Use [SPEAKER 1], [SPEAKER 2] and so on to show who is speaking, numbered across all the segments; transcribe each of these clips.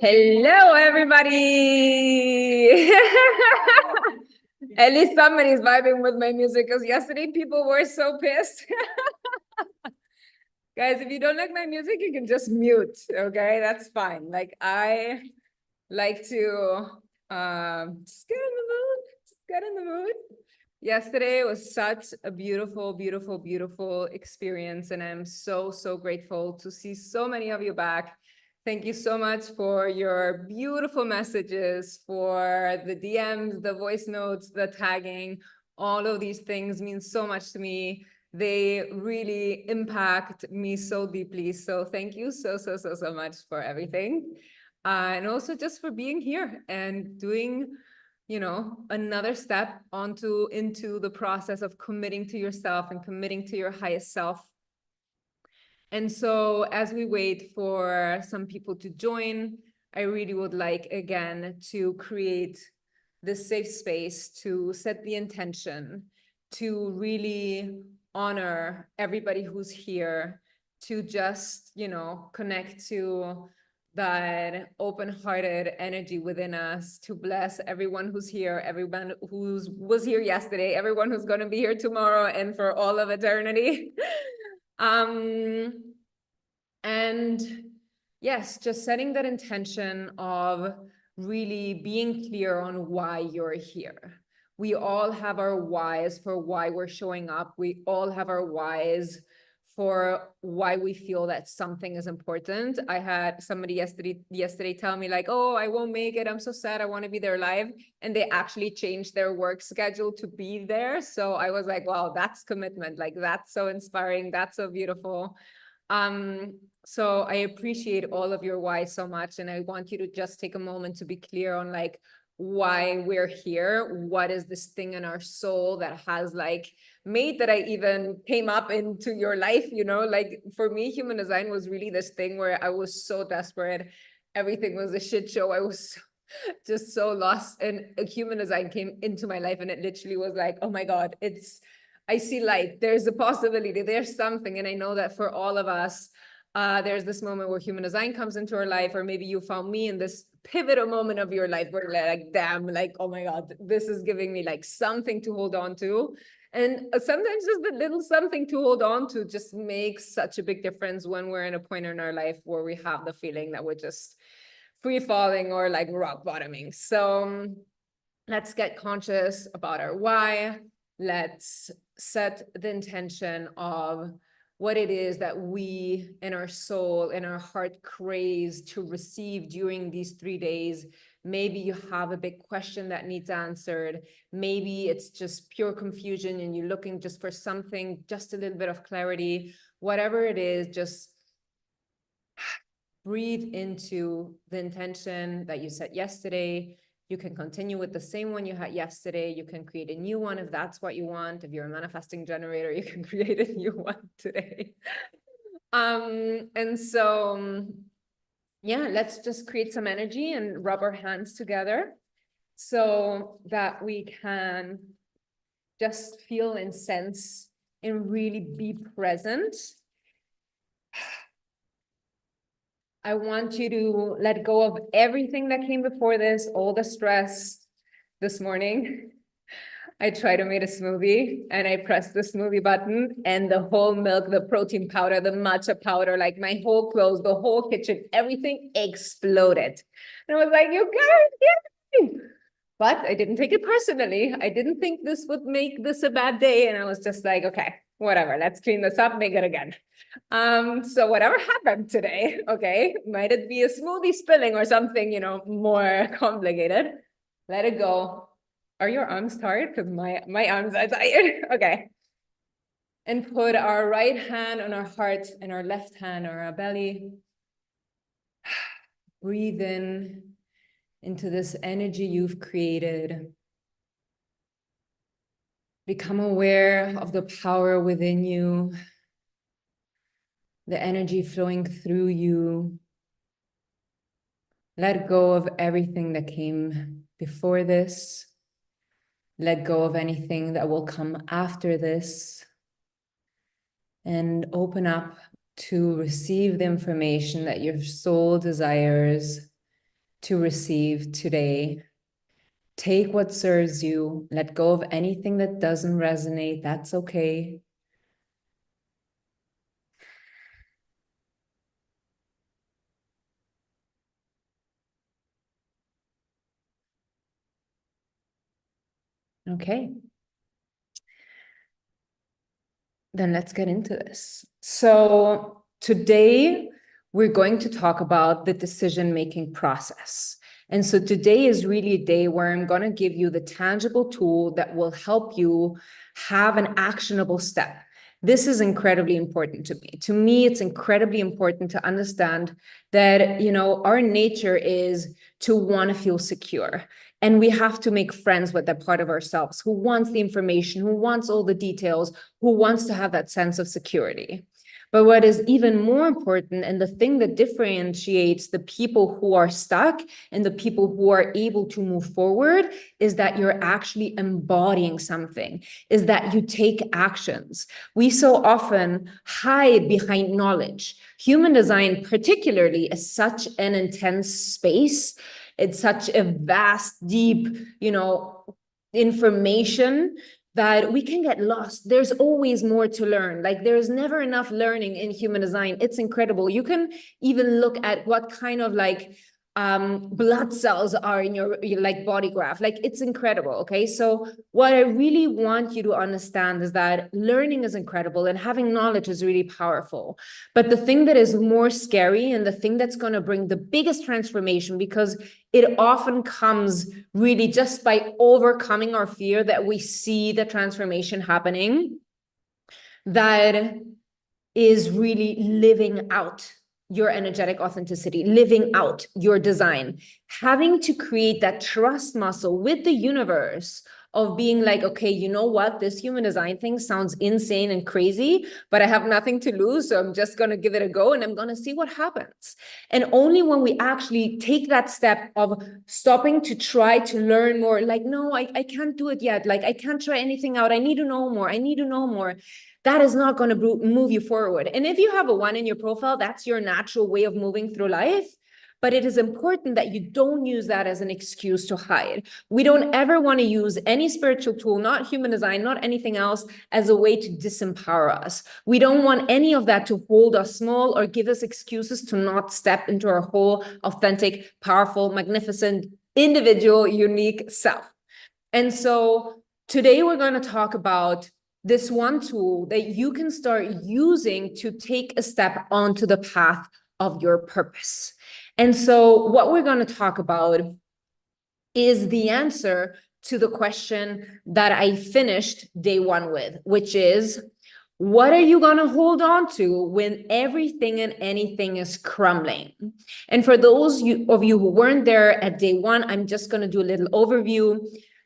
[SPEAKER 1] Hello, everybody. At least somebody's vibing with my music, because yesterday people were so pissed. Guys, if you don't like my music, you can just mute, okay? That's fine. Like, I like to just get in the mood, just get in the mood. Yesterday was such a beautiful, beautiful, beautiful experience, and I'm so, so grateful to see so many of you back. Thank you so much for your beautiful messages, for the DMs, the voice notes, the tagging. All of these things mean so much to me. They really impact me so deeply. So thank you so, so, so, so much for everything. And also just for being here and doing, you know, another step into the process of committing to yourself and committing to your highest self. And so as we wait for some people to join, I really would like, again, to create this safe space, to set the intention, to really honor everybody who's here, to just, you know, connect to that open-hearted energy within us, to bless everyone who's here, everyone who was here yesterday, everyone who's going to be here tomorrow and for all of eternity. And yes, just setting that intention of really being clear on why you're here. We all have our whys for why we're showing up. We all have our whys for why we feel that something is important. I had somebody yesterday tell me like, oh, I won't make it. I'm so sad. I want to be there live. And they actually changed their work schedule to be there. So I was like, wow, that's commitment. Like, that's so inspiring. That's so beautiful. So I appreciate all of your why so much. And I want you to just take a moment to be clear on like why we're here. What is this thing in our soul that has like made that I even came up into your life, you know? Like for me, human design was really this thing where I was so desperate. Everything was a shit show. I was just so lost, and a human design came into my life, and it literally was like, oh my God, I see light. There's a possibility. There's something. And I know that for all of us, there's this moment where human design comes into our life, or maybe you found me in this pivotal moment of your life where you're like, damn, like, oh my God, this is giving me like something to hold on to. And sometimes just the little something to hold on to just makes such a big difference when we're in a point in our life where we have the feeling that we're just free falling or like rock bottoming. So let's get conscious about our why. Let's set the intention of what it is that we in our soul, in our heart craves to receive during these 3 days. Maybe you have a big question that needs answered. Maybe it's just pure confusion and you're looking just for something, just a little bit of clarity. Whatever it is, just breathe into the intention that you set yesterday. You can continue with the same one you had yesterday. You can create a new one if that's what you want. If you're a manifesting generator, you can create a new one today. And so, yeah, let's just create some energy and rub our hands together so that we can just feel and sense and really be present. I want you to let go of everything that came before this, all the stress. This morning, I tried to make a smoothie and I pressed the smoothie button and the whole milk, the protein powder, the matcha powder, like my whole clothes, the whole kitchen, everything exploded. And I was like, you guys, yeah. But I didn't take it personally. I didn't think this would make this a bad day. And I was just like, okay, whatever, let's clean this up, make it again. So whatever happened today, okay, might it be a smoothie spilling or something, you know, more complicated, let it go. Are your arms tired? Because my arms are tired. Okay. And put our right hand on our heart and our left hand on our belly. Breathe in into this energy you've created. Become aware of the power within you, the energy flowing through you. Let go of everything that came before this. Let go of anything that will come after this. And open up to receive the information that your soul desires to receive today. Take what serves you. Let go of anything that doesn't resonate. That's okay. Okay. Then let's get into this. So today we're going to talk about the decision-making process. And so today is really a day where I'm going to give you the tangible tool that will help you have an actionable step. This is incredibly important to me. To me, it's incredibly important to understand that, you know, our nature is to want to feel secure. And we have to make friends with that part of ourselves who wants the information, who wants all the details, who wants to have that sense of security. But what is even more important, and the thing that differentiates the people who are stuck and the people who are able to move forward, is that you're actually embodying something, is that you take actions. We so often hide behind knowledge. Human design, particularly, is such an intense space. It's such a vast, deep, you know, information that we can get lost. There's always more to learn. Like there's never enough learning in human design. It's incredible. You can even look at what kind of like blood cells are in your like body graph. Like it's incredible. Okay. So what I really want you to understand is that learning is incredible and having knowledge is really powerful. But the thing that is more scary and the thing that's going to bring the biggest transformation, because it often comes really just by overcoming our fear that we see the transformation happening, that is really living out your energetic authenticity, living out your design, having to create that trust muscle with the universe of being like, okay, you know what? This human design thing sounds insane and crazy, but I have nothing to lose. So I'm just going to give it a go and I'm going to see what happens. And only when we actually take that step of stopping to try to learn more, like, no, I can't do it yet. Like, I can't try anything out. I need to know more. I need to know more. That is not going to move you forward. And if you have a 1 in your profile, that's your natural way of moving through life. But it is important that you don't use that as an excuse to hide. We don't ever want to use any spiritual tool, not human design, not anything else, as a way to disempower us. We don't want any of that to hold us small or give us excuses to not step into our whole, authentic, powerful, magnificent, individual, unique self. And so today we're going to talk about this one tool that you can start using to take a step onto the path of your purpose. And so what we're going to talk about is the answer to the question that I finished day 1 with, which is, what are you going to hold on to when everything and anything is crumbling? And for those of you who weren't there at day 1, I'm just going to do a little overview.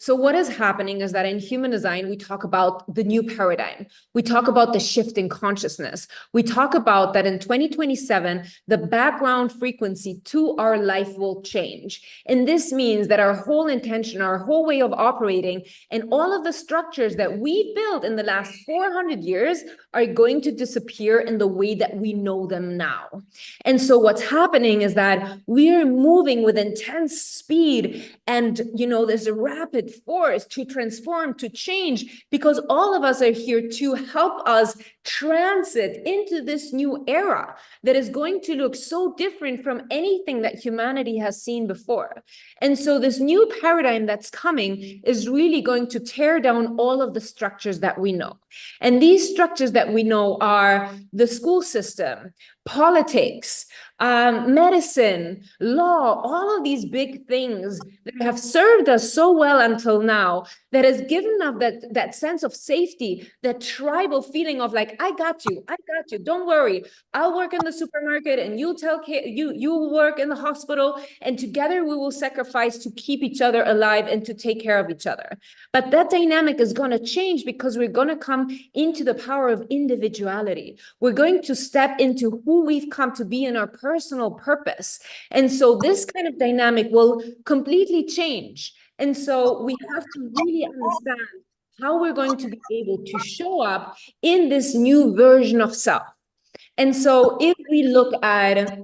[SPEAKER 1] So what is happening is that in human design, we talk about the new paradigm. We talk about the shift in consciousness. We talk about that in 2027, the background frequency to our life will change. And this means that our whole intention, our whole way of operating, and all of the structures that we built in the last 400 years are going to disappear in the way that we know them now. And so what's happening is that we're moving with intense speed and, there's a rapid force to transform, to change, because all of us are here to help us transit into this new era that is going to look so different from anything that humanity has seen before. And so this new paradigm that's coming is really going to tear down all of the structures that we know. And these structures that we know are the school system, politics, medicine, law, all of these big things that have served us so well until now, that has given us that sense of safety, that tribal feeling of like, I got you, don't worry. I'll work in the supermarket and you work in the hospital, and together we will sacrifice to keep each other alive and to take care of each other. But that dynamic is going to change because we're going to come into the power of individuality. We're going to step into who we've come to be in our personal purpose. And so this kind of dynamic will completely change. And so we have to really understand how we're going to be able to show up in this new version of self. And so if we look at,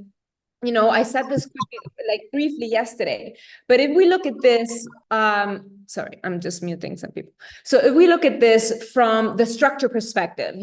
[SPEAKER 1] I said this quickly, like briefly yesterday, but if we look at this, sorry, I'm just muting some people. So if we look at this from the structure perspective,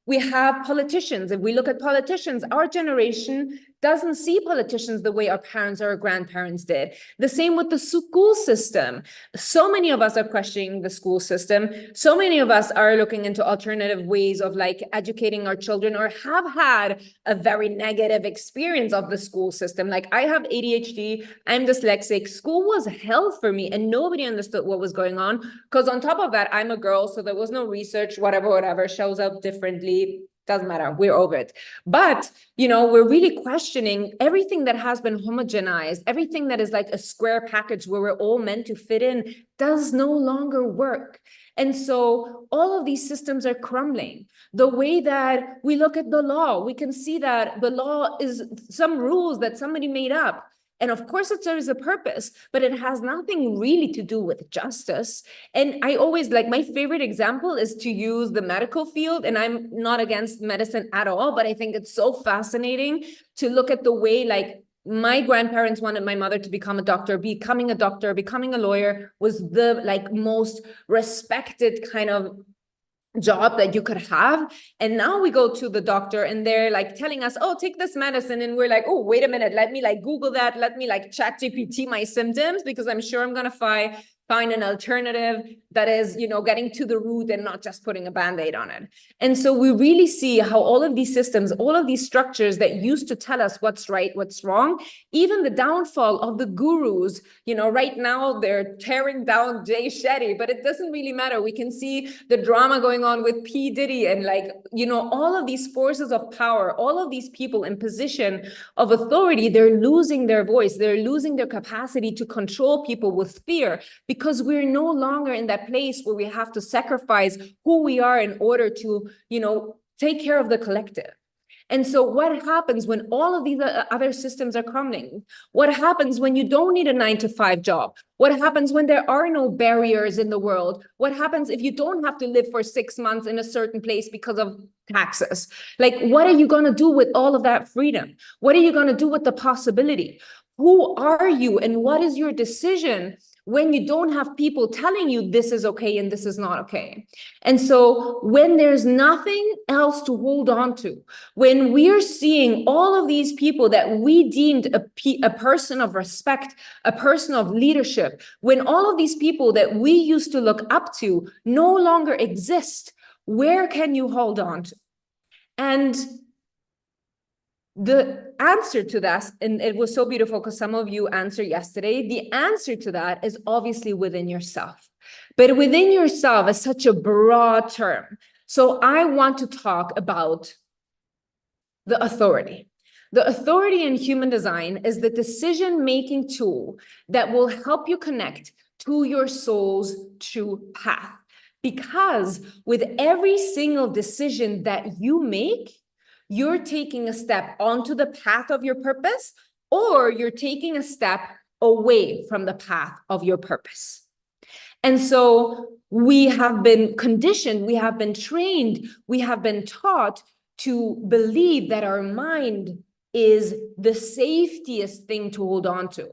[SPEAKER 1] we have politicians. If we look at politicians, our generation doesn't see politicians the way our parents or our grandparents did. The same with the school system. So many of us are questioning the school system. So many of us are looking into alternative ways of like educating our children, or have had a very negative experience of the school system. Like, I have ADHD, I'm dyslexic. School was hell for me, and nobody understood what was going on. Because on top of that, I'm a girl, so there was no research, whatever shows up differently. Doesn't matter, we're over it. But, we're really questioning everything that has been homogenized, everything that is like a square package where we're all meant to fit in does no longer work. And so all of these systems are crumbling. The way that we look at the law, we can see that the law is some rules that somebody made up. And of course it serves a purpose, but it has nothing really to do with justice. And I always, like, my favorite example is to use the medical field. And I'm not against medicine at all, but I think it's so fascinating to look at the way, like, my grandparents wanted my mother to become a doctor. Becoming a lawyer was the like most respected kind of job that you could have. And now we go to the doctor and they're like telling us, oh, take this medicine. And we're like, oh, wait a minute, let me like Google that. Let me like chat GPT my symptoms, because I'm sure I'm going to find an alternative that is, getting to the root and not just putting a Band-Aid on it. And so we really see how all of these systems, all of these structures that used to tell us what's right, what's wrong, even the downfall of the gurus, right now they're tearing down Jay Shetty, but it doesn't really matter. We can see the drama going on with P. Diddy and like, all of these forces of power, all of these people in position of authority, they're losing their voice. They're losing their capacity to control people with fear, because we're no longer in that place where we have to sacrifice who we are in order to, take care of the collective. And so what happens when all of these other systems are crumbling? What happens when you don't need a 9-to-5 job? What happens when there are no barriers in the world? What happens if you don't have to live for 6 months in a certain place because of taxes? Like, what are you going to do with all of that freedom? What are you going to do with the possibility? Who are you and what is your decision when you don't have people telling you this is okay and this is not okay? And so when there's nothing else to hold on to, when we're seeing all of these people that we deemed a person of respect, a person of leadership, when all of these people that we used to look up to no longer exist, where can you hold on to? And the answer to that, and it was so beautiful because some of you answered yesterday, the answer to that is obviously within yourself. But within yourself is such a broad term. So I want to talk about the authority. The authority in human design is the decision-making tool that will help you connect to your soul's true path. Because with every single decision that you make, you're taking a step onto the path of your purpose, or you're taking a step away from the path of your purpose. And so we have been conditioned, we have been trained, we have been taught to believe that our mind is the safest thing to hold on to.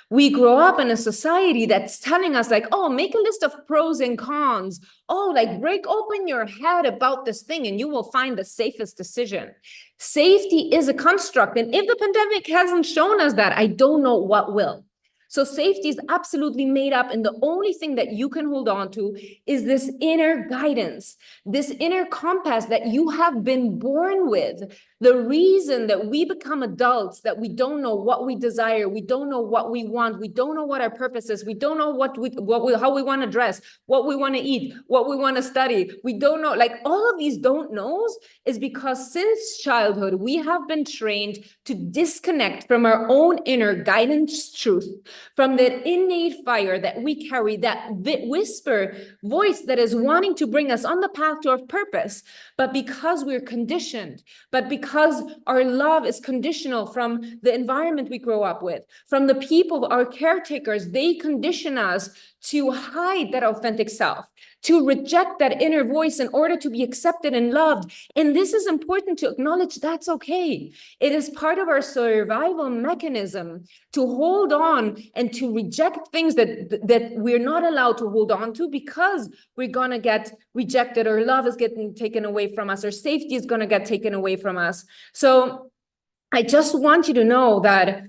[SPEAKER 1] We grow up in a society that's telling us like, oh, make a list of pros and cons. Oh, like break open your head about this thing and you will find the safest decision. Safety is a construct. And if the pandemic hasn't shown us that, I don't know what will. So safety is absolutely made up, and the only thing that you can hold on to is this inner guidance, this inner compass that you have been born with. The reason that we become adults, that we don't know what we desire, we don't know what we want, we don't know what our purpose is, we don't know how we want to dress, what we want to eat, what we want to study. We don't know, like all of these don't knows is because since childhood, we have been trained to disconnect from our own inner guidance truth, from that innate fire that we carry, that whisper voice that is wanting to bring us on the path to our purpose. But because we're conditioned, but because our love is conditional from the environment we grow up with, from the people, our caretakers, they condition us to hide that authentic self, to reject that inner voice in order to be accepted and loved. And this is important to acknowledge. That's okay. It is part of our survival mechanism to hold on and to reject things that we're not allowed to hold on to, because we're going to get rejected, or love is getting taken away from us, or safety is going to get taken away from us. So I just want you to know that,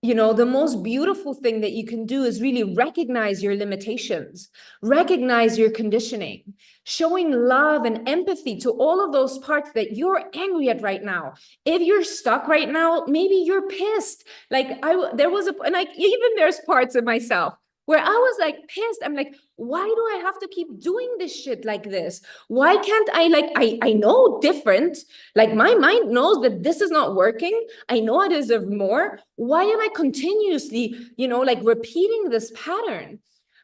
[SPEAKER 1] you know, the most beautiful thing that you can do is really recognize your limitations, recognize your conditioning, showing love and empathy to all of those parts that you're angry at right now. If you're stuck right now, maybe you're pissed. Like even there's parts of myself where I was like pissed. I'm like, why do I have to keep doing this shit like this? Why can't I know different. Like my mind knows that this is not working. I know I deserve more. Why am I continuously, like repeating this pattern?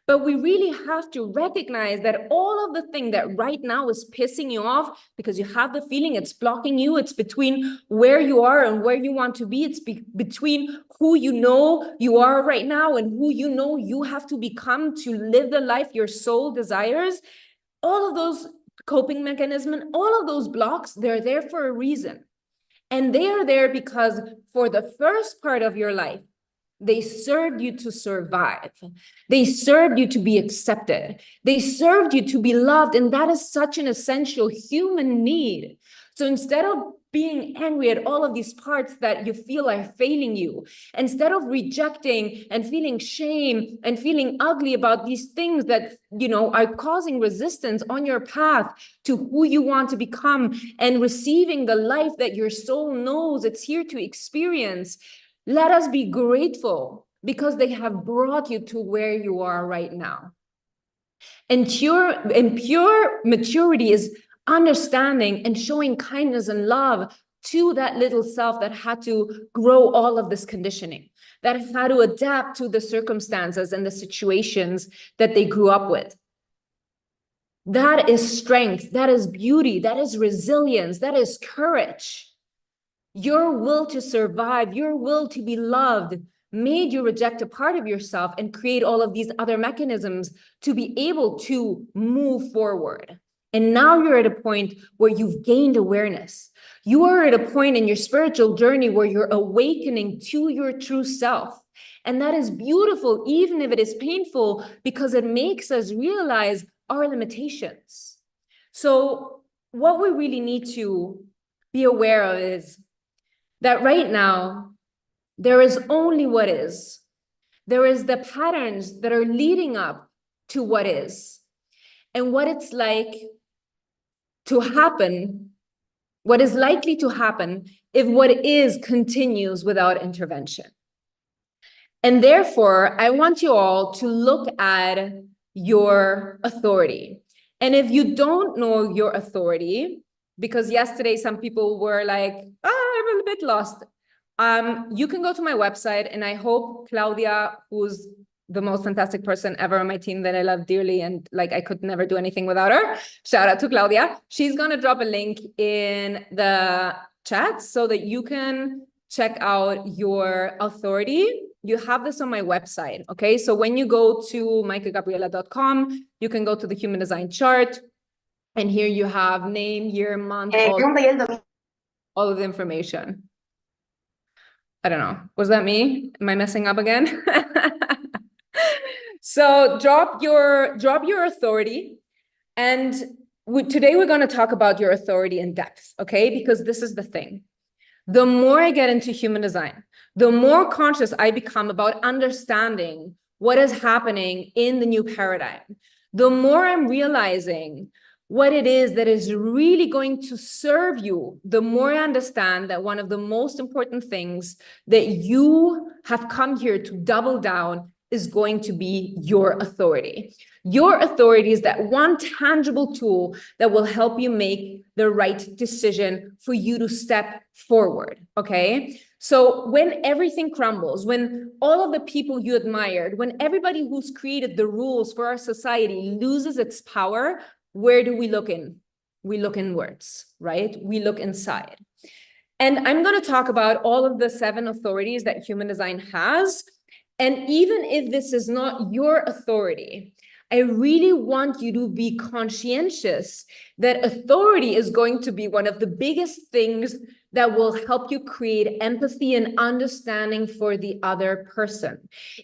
[SPEAKER 1] But we really have to recognize that all of the thing that right now is pissing you off because you have the feeling it's blocking you, it's between where you are and where you want to be. It's between who you know you are right now and who you know you have to become to live the life your soul desires. All of those coping mechanisms, all of those blocks, they're there for a reason. And they are there because for the first part of your life, they served you to survive. They served you to be accepted. They served you to be loved. And that is such an essential human need. So instead of being angry at all of these parts that you feel are failing you, instead of rejecting and feeling shame and feeling ugly about these things that, are causing resistance on your path to who you want to become and receiving the life that your soul knows it's here to experience, let us be grateful because they have brought you to where you are right now. And pure maturity is understanding and showing kindness and love to that little self that had to grow all of this conditioning, that had to adapt to the circumstances and the situations that they grew up with. That is strength, that is beauty, that is resilience, that is courage. Your will to survive, your will to be loved made you reject a part of yourself and create all of these other mechanisms to be able to move forward. And now you're at a point where you've gained awareness. You are at a point in your spiritual journey where you're awakening to your true self. And that is beautiful, even if it is painful, because it makes us realize our limitations. So what we really need to be aware of is that right now, there is only what is. There is the patterns that are leading up to what is. And what it's like to happen, what is likely to happen if what is continues without intervention. And therefore, I want you all to look at your authority. And if you don't know your authority, because yesterday some people were like, I'm a bit lost. You can go to my website, and I hope Claudia, who's the most fantastic person ever on my team that I love dearly, and like I could never do anything without her. Shout out to Claudia. She's gonna drop a link in the chat so that you can check out your authority. You have this on my website, okay? So when you go to maikagabriela.com, you can go to the human design chart, and here you have name, year, month, all of the information. I don't know. Was that me? Am I messing up again? So drop your authority. And today we're going to talk about your authority in depth, okay? Because this is the thing. The more I get into human design, the more conscious I become about understanding what is happening in the new paradigm, the more I'm realizing what it is that is really going to serve you, the more I understand that one of the most important things that you have come here to double down is going to be your authority. Your authority is that one tangible tool that will help you make the right decision for you to step forward, okay? So when everything crumbles, when all of the people you admired, when everybody who's created the rules for our society loses its power, where do we look in? We look inwards, right? We look inside. And I'm going to talk about all of the 7 authorities that human design has. And even if this is not your authority, I really want you to be conscientious that authority is going to be one of the biggest things that will help you create empathy and understanding for the other person.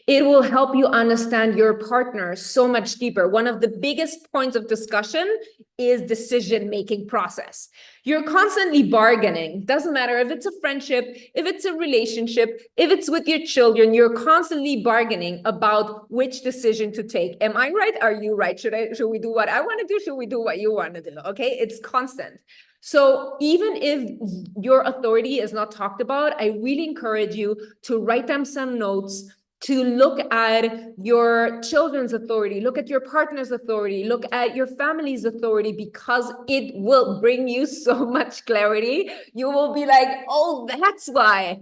[SPEAKER 1] It will help you understand your partner so much deeper. One of the biggest points of discussion is decision-making process. You're constantly bargaining. Doesn't matter if it's a friendship, if it's a relationship, if it's with your children, you're constantly bargaining about which decision to take. Am I right? Are you right? Should we do what I want to do? Should we do what you want to do? Okay, it's constant. So even if your authority is not talked about, I really encourage you to write down some notes, to look at your children's authority, look at your partner's authority, look at your family's authority, because it will bring you so much clarity. You will be like, oh, that's why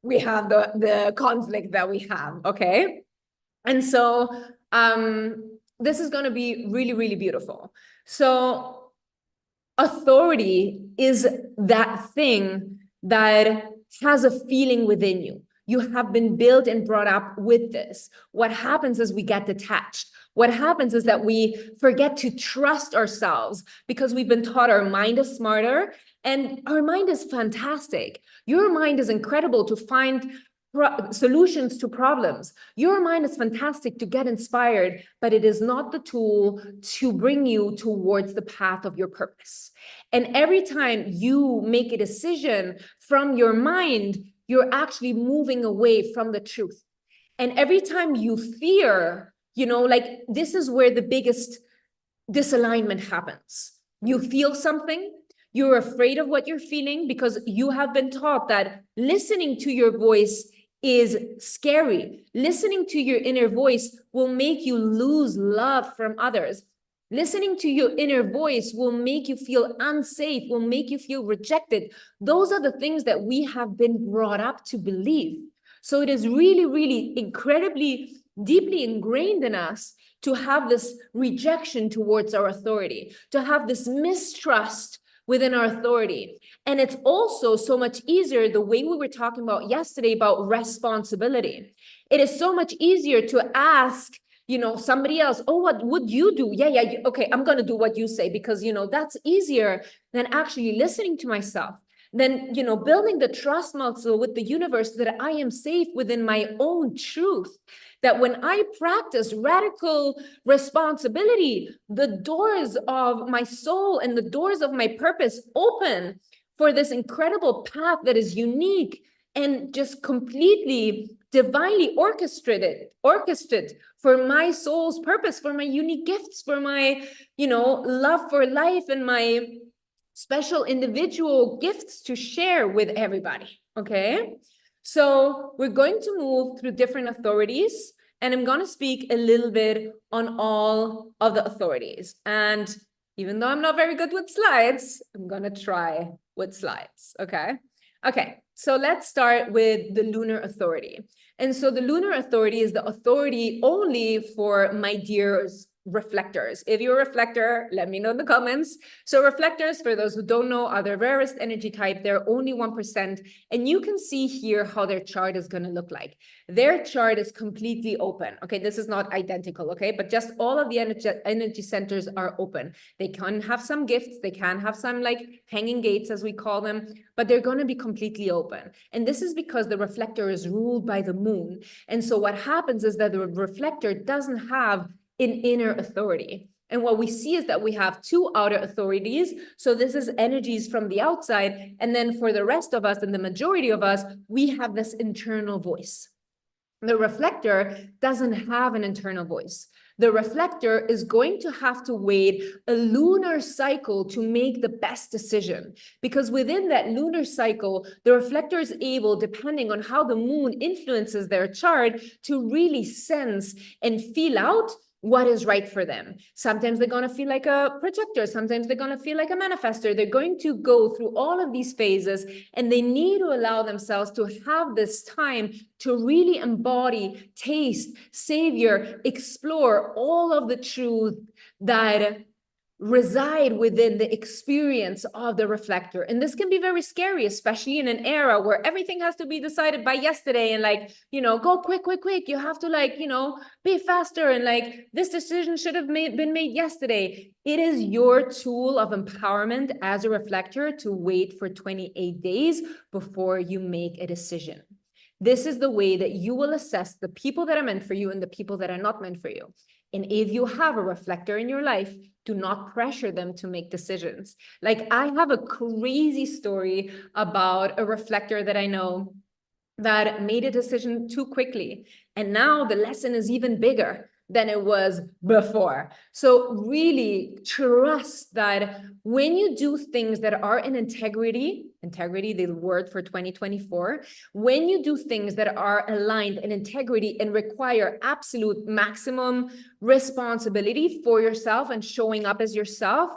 [SPEAKER 1] we have the conflict that we have, okay? And so this is going to be really, really beautiful. So authority is that thing that has a feeling within you. You have been built and brought up with this. What happens is we get detached. What happens is that we forget to trust ourselves because we've been taught our mind is smarter, and our mind is fantastic. Your mind is incredible to find solutions to problems. Your mind is fantastic to get inspired, but it is not the tool to bring you towards the path of your purpose. And every time you make a decision from your mind, you're actually moving away from the truth. And every time you fear, like this is where the biggest disalignment happens. You feel something, you're afraid of what you're feeling because you have been taught that listening to your voice is scary. Listening to your inner voice will make you lose love from others. Listening to your inner voice will make you feel unsafe, will make you feel rejected. Those are the things that we have been brought up to believe. So it is really, really incredibly deeply ingrained in us to have this rejection towards our authority, to have this mistrust within our authority. And it's also so much easier, the way we were talking about yesterday about responsibility. It is so much easier to ask, somebody else, oh, what would you do? Yeah, okay, I'm going to do what you say because, that's easier than actually listening to myself. Then, building the trust muscle with the universe that I am safe within my own truth. That when I practice radical responsibility, the doors of my soul and the doors of my purpose open for this incredible path that is unique and just completely divinely orchestrated for my soul's purpose, for my unique gifts, for my, love for life and my special individual gifts to share with everybody, okay? So we're going to move through different authorities, and I'm going to speak a little bit on all of the authorities. And even though I'm not very good with slides, I'm going to try with slides, okay? Okay, so let's start with the lunar authority. And so the lunar authority is the authority only for my dears reflectors. If you're a reflector, let me know in the comments. So reflectors, for those who don't know, are the rarest energy type. They're only 1%. And you can see here how their chart is going to look like. Their chart is completely open. Okay, this is not identical, okay? But just all of the energy centers are open. They can have some gifts. They can have some like hanging gates, as we call them, but they're going to be completely open. And this is because the reflector is ruled by the moon. And so what happens is that the reflector doesn't have an inner authority. And what we see is that we have two outer authorities. So this is energies from the outside. And then for the rest of us and the majority of us, we have this internal voice. The reflector doesn't have an internal voice. The reflector is going to have to wait a lunar cycle to make the best decision, because within that lunar cycle, the reflector is able, depending on how the moon influences their chart, to really sense and feel out what is right for them. Sometimes they're going to feel like a projector. Sometimes they're going to feel like a manifestor. They're going to go through all of these phases, and they need to allow themselves to have this time to really embody, taste, savor, explore all of the truth that reside within the experience of the reflector. And this can be very scary, especially in an era where everything has to be decided by yesterday and like, go quick, quick, quick. You have to like, be faster. And like, this decision should have been made yesterday. It is your tool of empowerment as a reflector to wait for 28 days before you make a decision. This is the way that you will assess the people that are meant for you and the people that are not meant for you. And if you have a reflector in your life, do not pressure them to make decisions. Like, I have a crazy story about a reflector that I know that made a decision too quickly. And now the lesson is even bigger than it was before. So really trust that when you do things that are in integrity, the word for 2024, when you do things that are aligned in integrity and require absolute maximum responsibility for yourself and showing up as yourself,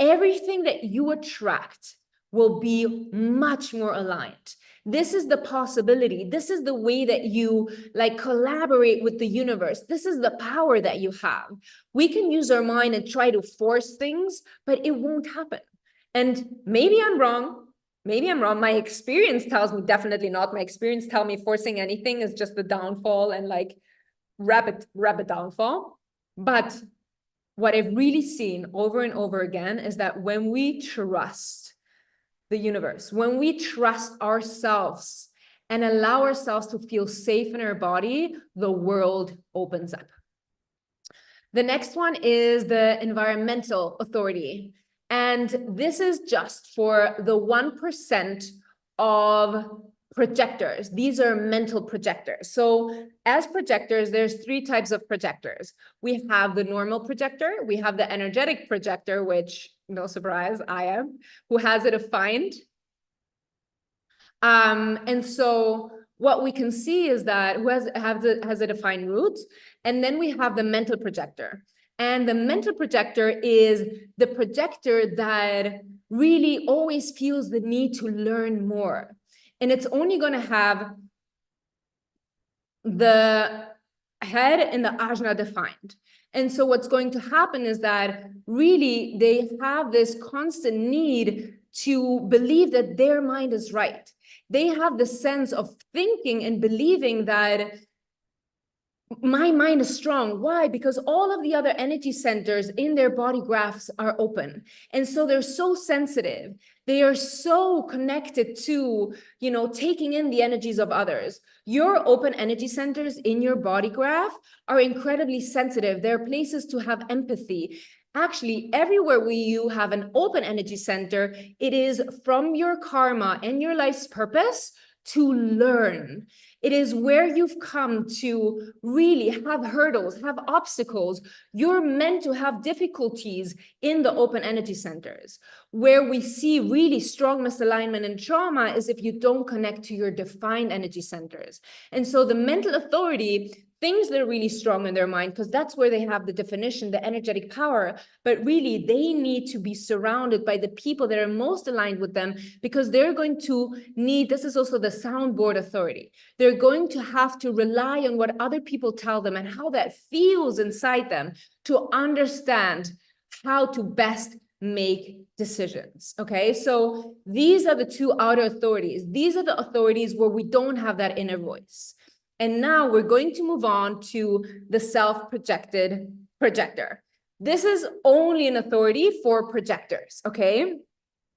[SPEAKER 1] everything that you attract will be much more aligned. This is the possibility. This is the way that you like collaborate with the universe. This is the power that you have. We can use our mind and try to force things, but it won't happen. And maybe I'm wrong. Maybe I'm wrong. My experience tells me definitely not. My experience tells me forcing anything is just the downfall and like rapid downfall. But what I've really seen over and over again is that when we trust the universe, when we trust ourselves and allow ourselves to feel safe in our body, the world opens up. The next one is the environmental authority. And this is just for the 1% of projectors. These are mental projectors. So as projectors, there's 3 types of projectors. We have the normal projector, we have the energetic projector, which, no surprise, I am, who has a defined. And so what we can see is that who has a defined root, and then we have the mental projector. And the mental projector is the projector that really always feels the need to learn more. And it's only going to have the head and the ajna defined. And so what's going to happen is that really they have this constant need to believe that their mind is right. They have the sense of thinking and believing that my mind is strong. Why? Because all of the other energy centers in their body graphs are open. And so they're so sensitive. They are so connected to, taking in the energies of others. Your open energy centers in your body graph are incredibly sensitive. They're places to have empathy. Actually, everywhere where you have an open energy center, it is from your karma and your life's purpose to learn. It is where you've come to really have hurdles, have obstacles. You're meant to have difficulties in the open energy centers. Where we see really strong misalignment and trauma is if you don't connect to your defined energy centers. And so the mental authority things that are really strong in their mind, because that's where they have the definition, the energetic power. But really, they need to be surrounded by the people that are most aligned with them, because they're going to need, this is also the soundboard authority. They're going to have to rely on what other people tell them and how that feels inside them to understand how to best make decisions. Okay, so these are the two outer authorities. These are the authorities where we don't have that inner voice. And now we're going to move on to the self-projected projector. This is only an authority for projectors. Okay,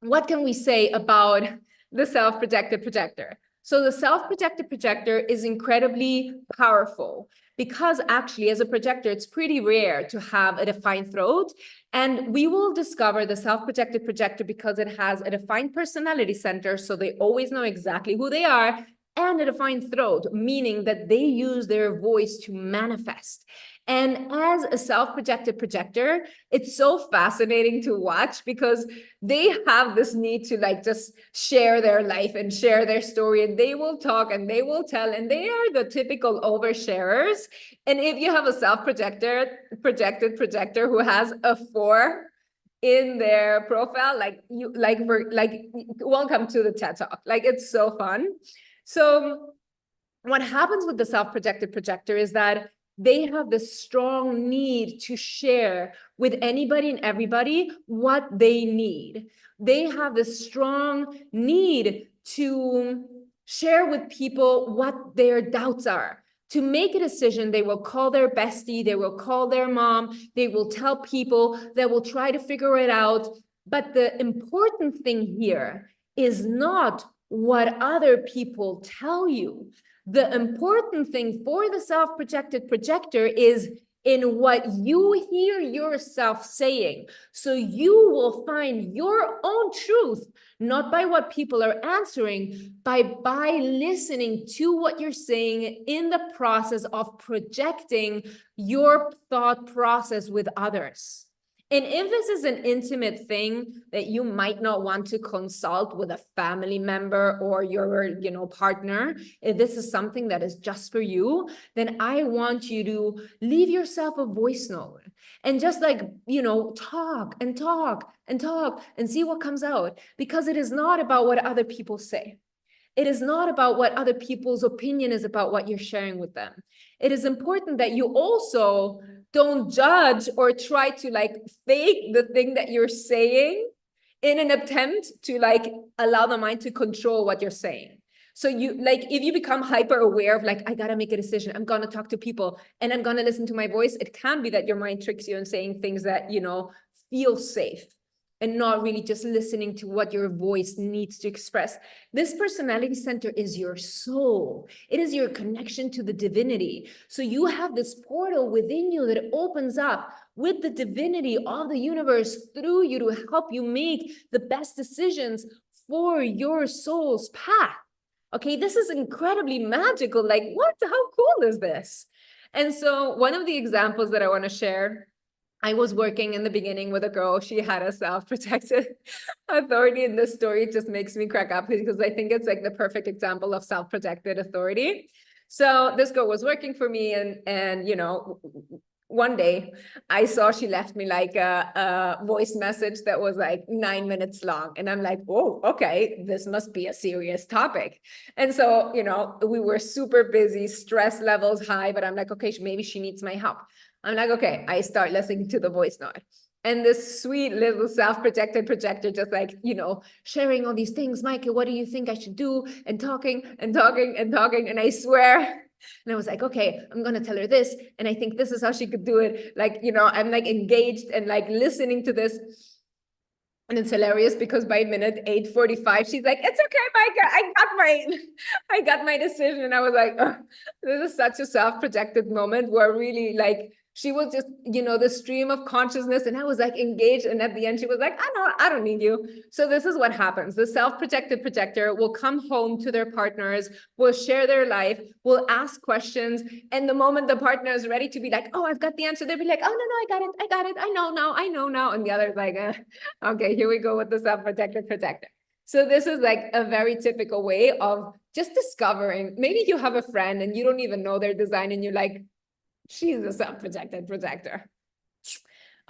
[SPEAKER 1] what can we say about the self-projected projector? So the self-projected projector is incredibly powerful, because actually as a projector, it's pretty rare to have a defined throat. And we will discover the self-projected projector because it has a defined personality center. So they always know exactly who they are, and a defined throat, meaning that they use their voice to manifest. And as a self-projected projector, it's so fascinating to watch, because they have this need to like just share their life and share their story, and they will talk and they will tell, and they are the typical oversharers. And if you have a self-projected projector who has a 4 in their profile, welcome to the TED Talk. Like, it's so fun. So what happens with the self-projected projector is that they have this strong need to share with anybody and everybody what they need. They have this strong need to share with people what their doubts are. To make a decision, they will call their bestie, they will call their mom, they will tell people, they will try to figure it out. But the important thing here is not what other people tell you. The important thing for the self-projected projector is in what you hear yourself saying. So you will find your own truth, not by what people are answering, by listening to what you're saying in the process of projecting your thought process with others. And if this is an intimate thing that you might not want to consult with a family member or your, partner, if this is something that is just for you, then I want you to leave yourself a voice note and just talk and talk and talk and see what comes out, because it is not about what other people say. It is not about what other people's opinion is about what you're sharing with them. It is important that you also don't judge or try to fake the thing that you're saying in an attempt to allow the mind to control what you're saying. So if you become hyper aware of I gotta make a decision, I'm gonna talk to people and I'm gonna listen to my voice, it can be that your mind tricks you in saying things that, feel safe, and not really just listening to what your voice needs to express. This personality center is your soul. It is your connection to the divinity. So you have this portal within you that opens up with the divinity of the universe through you to help you make the best decisions for your soul's path. Okay, this is incredibly magical. What? How cool is this? And so one of the examples that I want to share, I was working in the beginning with a girl. She had a self-protected authority, and this story just makes me crack up because I think it's the perfect example of self-protected authority. So this girl was working for me, and one day I saw she left me a voice message that was 9 minutes long, and I'm like, oh, okay, this must be a serious topic. And so we were super busy, stress levels high, but I'm like, okay, maybe she needs my help. I'm like, okay, I start listening to the voice note. And this sweet little self-protected projector just sharing all these things. Michael, what do you think I should do? And talking and talking and talking. And I swear, and I was like, okay, I'm going to tell her this. And I think this is how she could do it. I'm engaged and listening to this. And it's hilarious because by minute 8:45, she's like, it's okay, Micah, I got my decision. And I was like, oh, this is such a self-projected moment where really she was just, the stream of consciousness, and I was engaged. And at the end, she was like, I don't need you. So this is what happens. The self-projected projector will come home to their partners, will share their life, will ask questions. And the moment the partner is ready to be like, oh, I've got the answer, they'll be like, oh, no, I got it. I know now. And the other is like, okay, here we go with the self-protected projector. So this is a very typical way of just discovering, maybe you have a friend and you don't even know their design and you're like, she's a self-protected projector.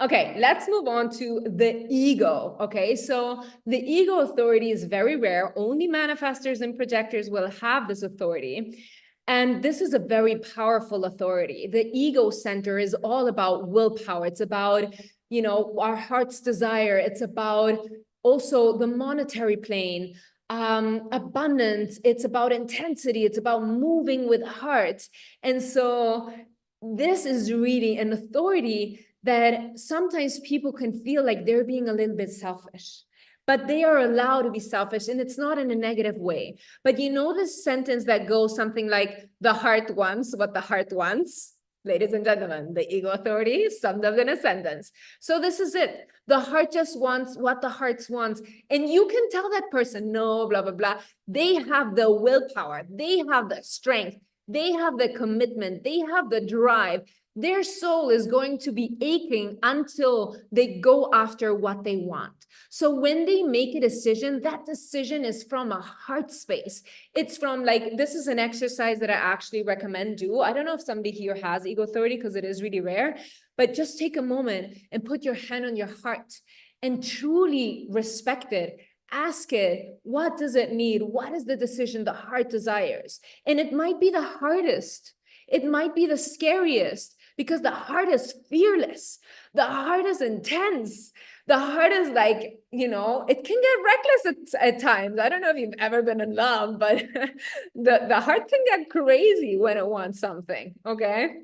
[SPEAKER 1] Okay, let's move on to the ego. Okay, so the ego authority is very rare. Only manifestors and projectors will have this authority. And this is a very powerful authority. The ego center is all about willpower. It's about, our heart's desire. It's about also the monetary plane, abundance. It's about intensity. It's about moving with heart. And so this is really an authority that sometimes people can feel like they're being a little bit selfish, but they are allowed to be selfish, and it's not in a negative way. But this sentence that goes something like, the heart wants what the heart wants. Ladies and gentlemen, the ego authority summed up in a sentence. So this is it. The heart just wants what the heart wants. And you can tell that person, no, blah, blah, blah. They have the willpower. They have the strength. They have the commitment. They have the drive. Their soul is going to be aching until they go after what they want. So when they make a decision, that decision is from a heart space. It's from this is an exercise that I actually recommend do. I don't know if somebody here has ego authority because it is really rare, but just take a moment and put your hand on your heart and truly respect it. Ask it, what does it need? What is the decision the heart desires? And it might be the hardest. It might be the scariest, because the heart is fearless. The heart is intense. The heart is it can get reckless at times. I don't know if you've ever been in love, but the heart can get crazy when it wants something, okay?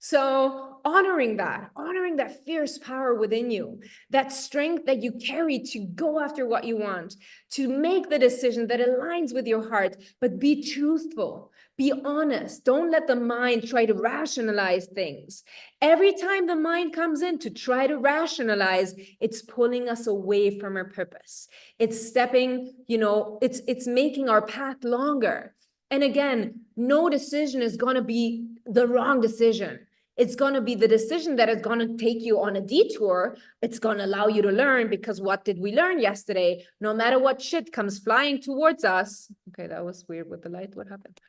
[SPEAKER 1] So honoring that fierce power within you, that strength that you carry to go after what you want, to make the decision that aligns with your heart, but be truthful, be honest. Don't let the mind try to rationalize things. Every time the mind comes in to try to rationalize, it's pulling us away from our purpose. It's stepping, it's making our path longer. And again, no decision is going to be the wrong decision. It's going to be the decision that is going to take you on a detour. It's going to allow you to learn, because what did we learn yesterday? No matter what shit comes flying towards us. Okay, that was weird with the light. What happened?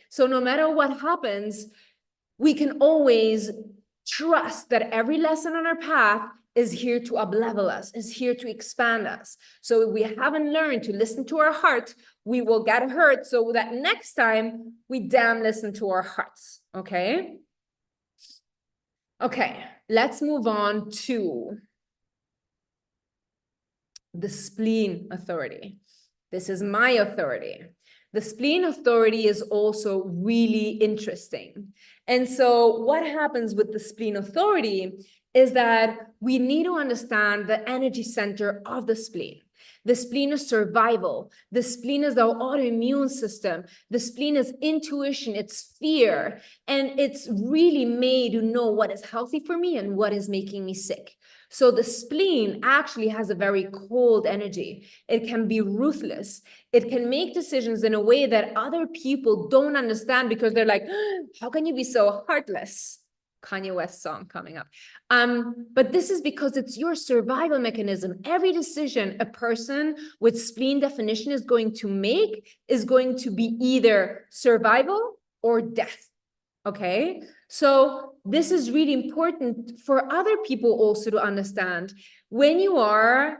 [SPEAKER 1] So no matter what happens, we can always trust that every lesson on our path is here to up-level us, is here to expand us. So if we haven't learned to listen to our heart, we will get hurt, so that next time we damn listen to our hearts, okay? Okay, let's move on to the spleen authority. This is my authority. The spleen authority is also really interesting. And so what happens with the spleen authority is that we need to understand the energy center of the spleen. The spleen is survival. The spleen is our autoimmune system. The spleen is intuition, it's fear, and it's really made to know what is healthy for me and what is making me sick. So the spleen actually has a very cold energy. It can be ruthless. It can make decisions in a way that other people don't understand, because they're like, how can you be so heartless? Kanye West song coming up. But this is because it's your survival mechanism. Every decision a person with spleen definition is going to make is going to be either survival or death, okay? So this is really important for other people also to understand. When you are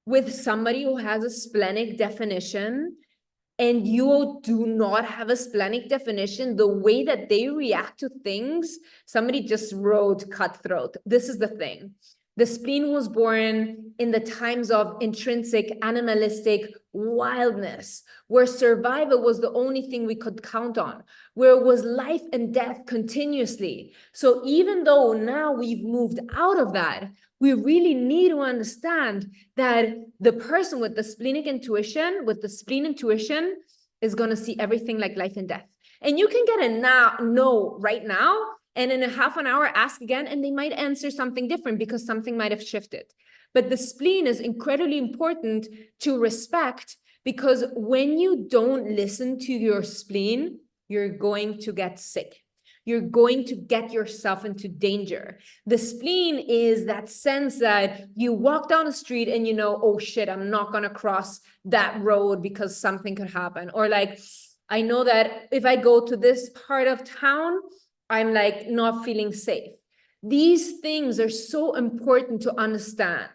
[SPEAKER 1] with somebody who has a splenic definition, and you do not have a splenic definition, the way that they react to things, somebody just wrote cutthroat. This is the thing. The spleen was born in the times of intrinsic animalistic wildness, where survival was the only thing we could count on, where it was life and death continuously. So even though now we've moved out of that, we really need to understand that the person with the splenic intuition, with the spleen intuition, is going to see everything like life and death. And you can get a no right now, and in a half an hour ask again, and they might answer something different because something might have shifted. But the spleen is incredibly important to respect, because when you don't listen to your spleen, you're going to get sick. you're going to get yourself into danger. The spleen is that sense that you walk down the street and you know, oh shit, I'm not going to cross that road because something could happen. Or like, I know that if I go to this part of town, I'm like not feeling safe. These things are so important to understand.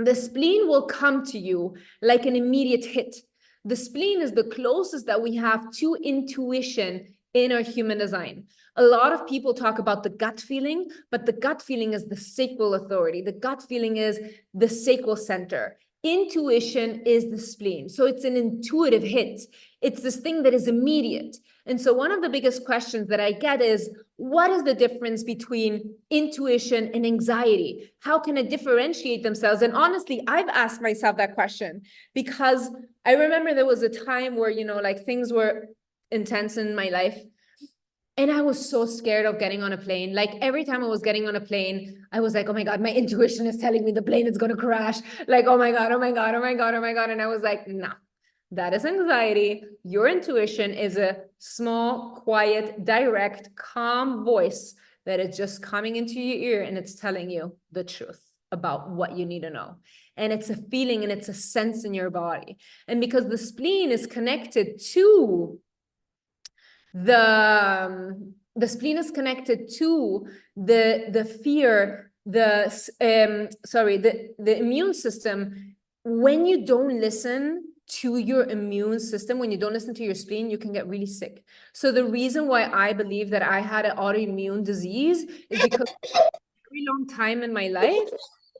[SPEAKER 1] The spleen will come to you like an immediate hit. The spleen is the closest that we have to intuition in our human design. A lot of people talk about the gut feeling, but the gut feeling is the sacral authority. The gut feeling is the sacral center. Intuition is the spleen. So it's an intuitive hit. It's this thing that is immediate. And so one of the biggest questions that I get is, what is the difference between intuition and anxiety? How can it differentiate themselves? And honestly, I've asked myself that question because I remember there was a time where, you know, like things were intense in my life. And I was so scared of getting on a plane. Like every time I was getting on a plane, I was like, oh my God, my intuition is telling me the plane is going to crash. Like, oh my God, oh my God, oh my God, oh my God. And I was like, no, that is anxiety. Your intuition is a small, quiet, direct, calm voice that is just coming into your ear and it's telling you the truth about what you need to know. And it's a feeling and it's a sense in your body. And because the spleen is connected to the spleen is connected to the fear, the immune system. When you don't listen to your immune system, when you don't listen to your spleen, you can get really sick. So the reason why I believe that I had an autoimmune disease is because for a very long time in my life,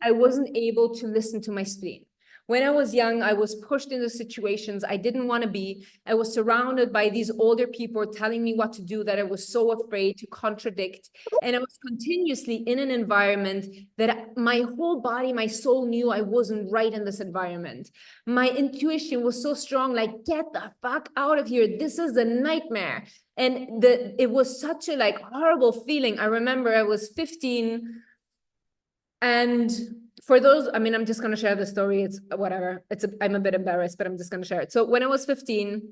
[SPEAKER 1] I wasn't able to listen to my spleen. When I was young, I was pushed into situations I didn't want to be. I was surrounded by these older people telling me what to do that I was so afraid to contradict. And I was continuously in an environment that my whole body, my soul knew I wasn't right in this environment. My intuition was so strong, like, get the fuck out of here. This is a nightmare. And it was such a like horrible feeling. I remember I was 15 and for those, I mean, I'm just going to share the story. It's whatever. I'm a bit embarrassed, but I'm just going to share it. So when I was 15,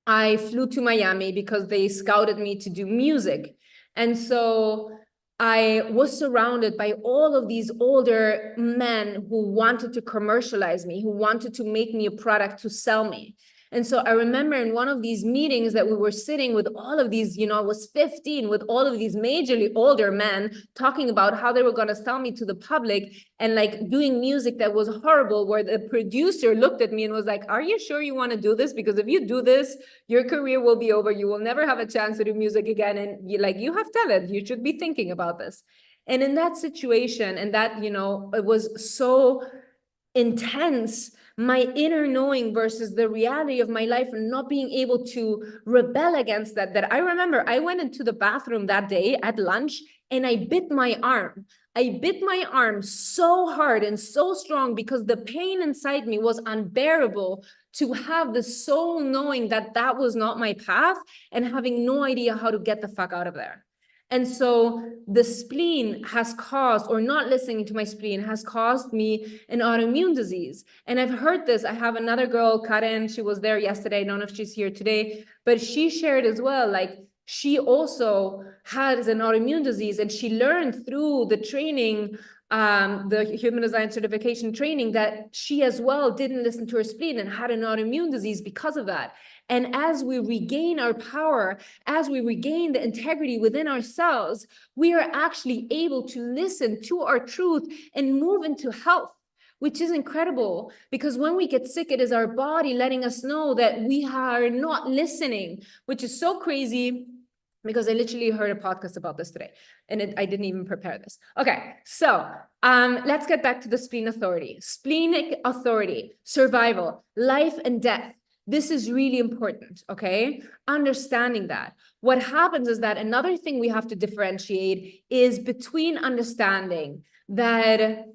[SPEAKER 1] I flew to Miami because they scouted me to do music. And so I was surrounded by all of these older men who wanted to commercialize me, who wanted to make me a product to sell me. And so I remember in one of these meetings that we were sitting with all of these, you know, I was 15 with all of these majorly older men talking about how they were going to sell me to the public and like doing music that was horrible, where the producer looked at me and was like, are you sure you want to do this? Because if you do this, your career will be over. You will never have a chance to do music again. And you have talent. You should be thinking about this. And in that situation, and that, you know, it was so intense, my inner knowing versus the reality of my life and not being able to rebel against that I remember I went into the bathroom that day at lunch and I bit my arm. I bit my arm so hard and so strong because the pain inside me was unbearable to have the soul knowing that that was not my path and having no idea how to get the fuck out of there. And so the spleen has caused, or not listening to my spleen has caused me an autoimmune disease. And I've heard this. I have another girl, Karen, she was there yesterday. I don't know if she's here today, but she shared as well, like she also has an autoimmune disease and she learned through the training, the human design certification training, that she as well didn't listen to her spleen and had an autoimmune disease because of that. And as we regain our power, as we regain the integrity within ourselves, we are actually able to listen to our truth and move into health, which is incredible. Because when we get sick, it is our body letting us know that we are not listening, which is so crazy. Because I literally heard a podcast about this today and I didn't even prepare this. Okay, so let's get back to the spleen authority. Splenic authority, survival, life and death. This is really important, okay? Understanding that. What happens is that another thing we have to differentiate is between understanding that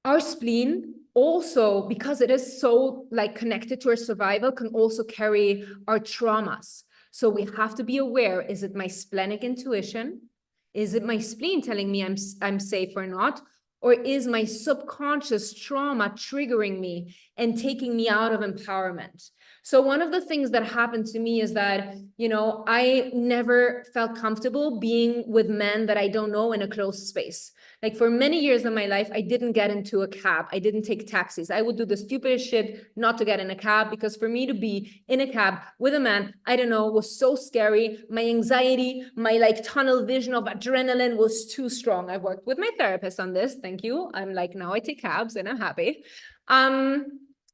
[SPEAKER 1] our spleen also, because it is so like connected to our survival, can also carry our traumas. So we have to be aware, is it my splenic intuition? Is it my spleen telling me I'm safe or not? Or is my subconscious trauma triggering me and taking me out of empowerment? So one of the things that happened to me is that, I never felt comfortable being with men that I don't know in a closed space. Like for many years of my life, I didn't get into a cab. I didn't take taxis. I would do the stupidest shit not to get in a cab, because for me to be in a cab with a man, I don't know, was so scary. My anxiety, my like tunnel vision of adrenaline was too strong. I worked with my therapist on this. Thank you. I'm like, now I take cabs and I'm happy.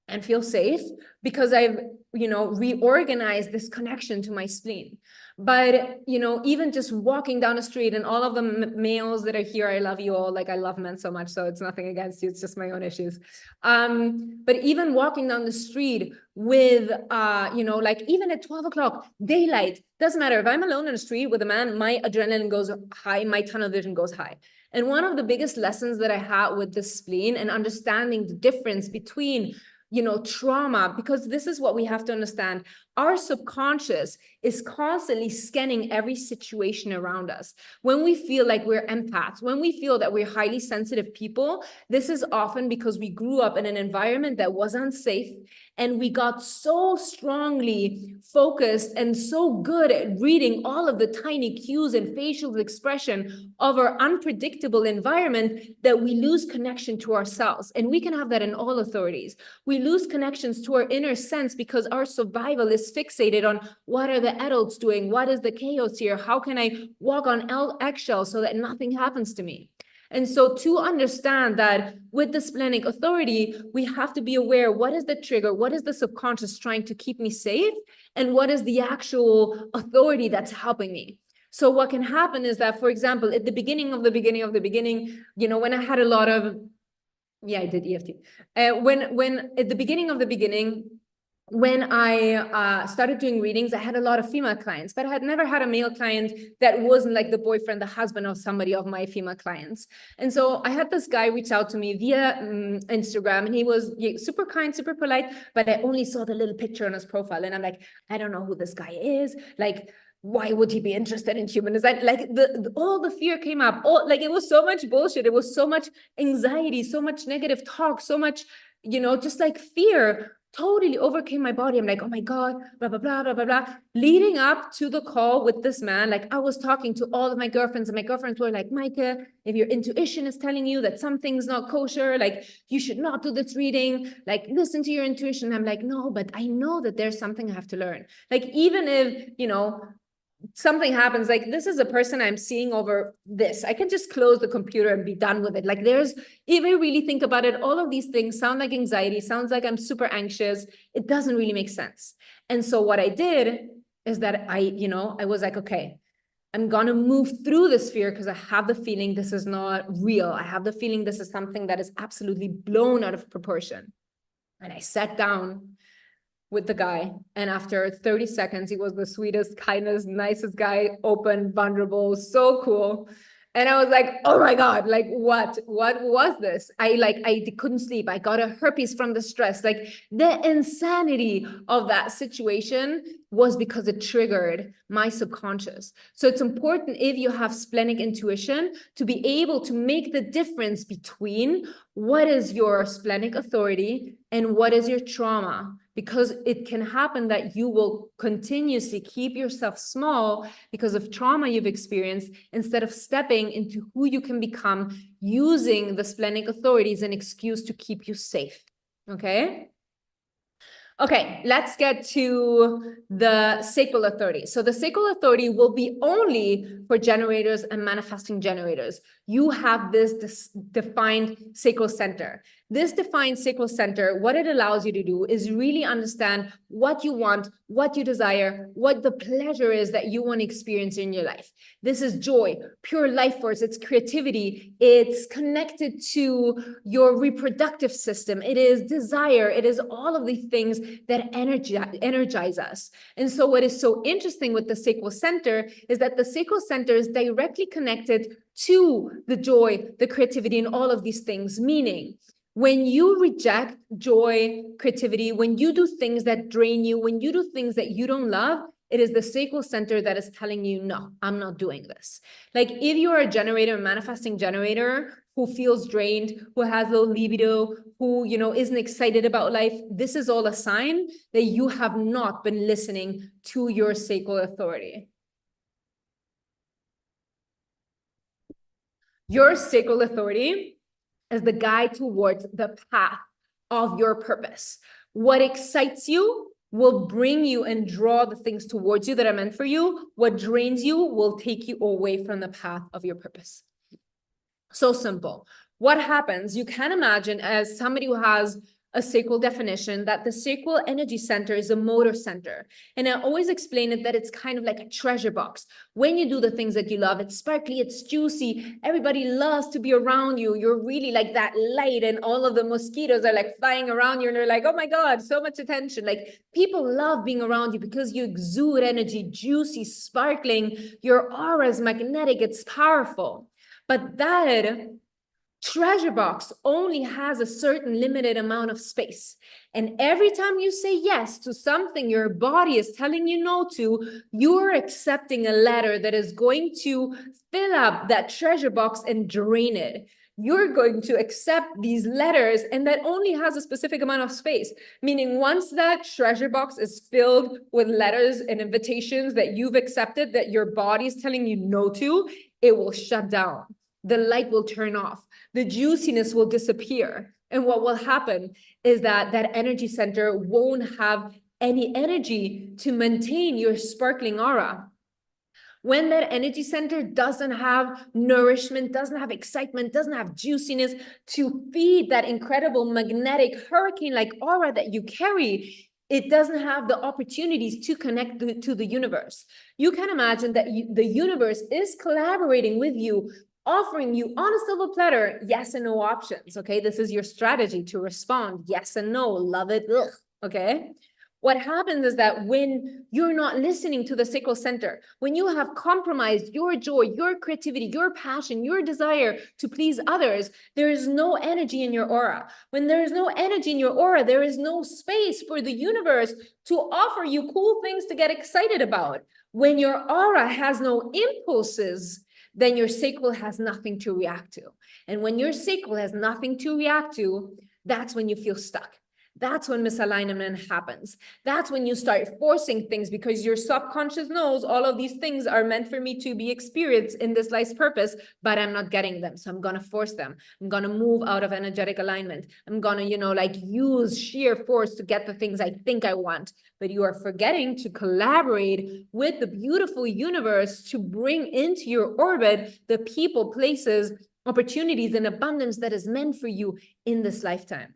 [SPEAKER 1] And feel safe, because I've, reorganized this connection to my spleen. But, even just walking down the street, and all of the males that are here, I love you all. Like, I love men so much, so it's nothing against you. It's just my own issues. But even walking down the street with, like even at 12 o'clock, daylight, doesn't matter. If I'm alone in the street with a man, my adrenaline goes high, my tunnel vision goes high. And one of the biggest lessons that I had with the spleen, and understanding the difference between trauma, because this is what we have to understand. Our subconscious is constantly scanning every situation around us. When we feel like we're empaths, when we feel that we're highly sensitive people, this is often because we grew up in an environment that was unsafe, and we got so strongly focused and so good at reading all of the tiny cues and facial expression of our unpredictable environment that we lose connection to ourselves. And we can have that in all authorities. We lose connections to our inner sense because our survival is fixated on what are the adults doing? What is the chaos here? How can I walk on eggshells so that nothing happens to me? And so to understand that with the splenic authority, we have to be aware, what is the trigger? What is the subconscious trying to keep me safe? And what is the actual authority that's helping me? So what can happen is that, for example, at the beginning, when I had a lot of, yeah, I did EFT. When at the beginning, when I started doing readings, I had a lot of female clients, but I had never had a male client that wasn't like the boyfriend, the husband of somebody of my female clients. And so I had this guy reach out to me via Instagram, and he was super kind, super polite, but I only saw the little picture on his profile. And I'm like, I don't know who this guy is. Like, why would he be interested in human design? Like all the fear came up. Like it was so much bullshit. It was so much anxiety, so much negative talk, so much, just like fear totally overcame my body. I'm like, oh my God, blah, blah, blah, blah, blah, blah. Leading up to the call with this man, like I was talking to all of my girlfriends, and my girlfriends were like, Maike, if your intuition is telling you that something's not kosher, like you should not do this reading, like listen to your intuition. I'm like, no, but I know that there's something I have to learn. Like, even if, something happens, like this is a person I'm seeing over this, I can just close the computer and be done with it. Like if I really think about it, all of these things sound like anxiety, sounds like I'm super anxious. It doesn't really make sense. And so what I did is that I was like, okay, I'm going to move through this fear because I have the feeling this is not real. I have the feeling this is something that is absolutely blown out of proportion. And I sat down with the guy, and after 30 seconds, he was the sweetest, kindest, nicest guy, open, vulnerable, so cool. And I was like, oh my God, like what was this? I couldn't sleep. I got a herpes from the stress. Like the insanity of that situation was because it triggered my subconscious. So it's important, if you have splenic intuition, to be able to make the difference between what is your splenic authority and what is your trauma, because it can happen that you will continuously keep yourself small because of trauma you've experienced, instead of stepping into who you can become using the splenic authority as an excuse to keep you safe. Okay? Okay, let's get to the sacral authority. So the sacral authority will be only for generators and manifesting generators. You have this defined sacral center. This defined sacral center, what it allows you to do is really understand what you want, what you desire, what the pleasure is that you want to experience in your life. This is joy, pure life force, it's creativity, it's connected to your reproductive system, it is desire, it is all of these things that energize us. And so what is so interesting with the sacral center is that the sacral center is directly connected to the joy, the creativity, and all of these things, meaning when you reject joy, creativity, when you do things that drain you, when you do things that you don't love, It is the sacral center that is telling you, no, I'm not doing this. Like if you're a generator, a manifesting generator who feels drained, who has low libido, who, isn't excited about life, this is all a sign that you have not been listening to your sacral authority. Your sacral authority is the guide towards the path of your purpose. What excites you will bring you and draw the things towards you that are meant for you. What drains you will take you away from the path of your purpose. So simple. What happens? You can imagine as somebody who has a sacral definition that the sacral energy center is a motor center. And I always explain it that it's kind of like a treasure box. When you do the things that you love, it's sparkly, it's juicy. Everybody loves to be around you. You're really like that light and all of the mosquitoes are like flying around you and they're like, oh my God, so much attention. Like people love being around you because you exude energy, juicy, sparkling. Your aura is magnetic, it's powerful. But that treasure box only has a certain limited amount of space. And every time you say yes to something your body is telling you no to, you're accepting a letter that is going to fill up that treasure box and drain it. You're going to accept these letters, and that only has a specific amount of space. Meaning once that treasure box is filled with letters and invitations that you've accepted, that your body is telling you no to, it will shut down. The light will turn off. The juiciness will disappear. And what will happen is that that energy center won't have any energy to maintain your sparkling aura. When that energy center doesn't have nourishment, doesn't have excitement, doesn't have juiciness to feed that incredible magnetic hurricane-like aura that you carry, it doesn't have the opportunities to connect to the universe. You can imagine that the universe is collaborating with you, offering you on a silver platter, yes and no options, okay? This is your strategy to respond, yes and no, love it, ugh, okay? What happens is that when you're not listening to the sacral center, when you have compromised your joy, your creativity, your passion, your desire to please others, there is no energy in your aura. When there is no energy in your aura, there is no space for the universe to offer you cool things to get excited about. When your aura has no impulses, then your sacral has nothing to react to. And when your sacral has nothing to react to, that's when you feel stuck. That's when misalignment happens. That's when you start forcing things because your subconscious knows all of these things are meant for me to be experienced in this life's purpose, but I'm not getting them. So I'm going to force them. I'm going to move out of energetic alignment. I'm going to, use sheer force to get the things I think I want. But you are forgetting to collaborate with the beautiful universe to bring into your orbit the people, places, opportunities, and abundance that is meant for you in this lifetime.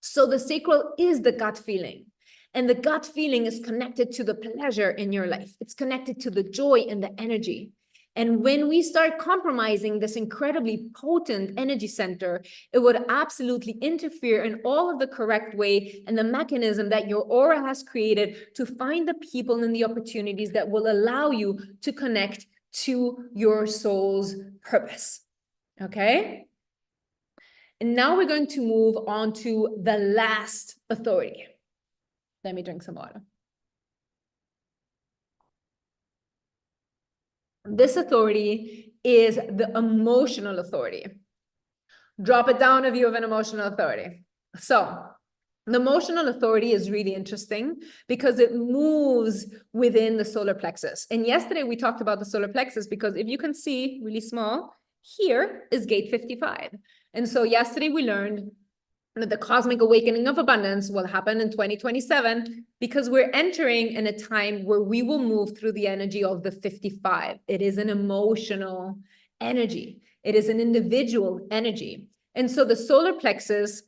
[SPEAKER 1] So the sacral is the gut feeling, and the gut feeling is connected to the pleasure in your life. It's connected to the joy and the energy. And when we start compromising this incredibly potent energy center, it would absolutely interfere in all of the correct way and the mechanism that your aura has created to find the people and the opportunities that will allow you to connect to your soul's purpose. Okay? And now we're going to move on to the last authority. Let me drink some water. This authority is the emotional authority. Drop it down if you have an emotional authority. So the emotional authority is really interesting because it moves within the solar plexus. And yesterday we talked about the solar plexus because if you can see really small, here is gate 55. And so yesterday we learned that the cosmic awakening of abundance will happen in 2027 because we're entering in a time where we will move through the energy of the 55. It is an emotional energy. It is an individual energy. And so the solar plexus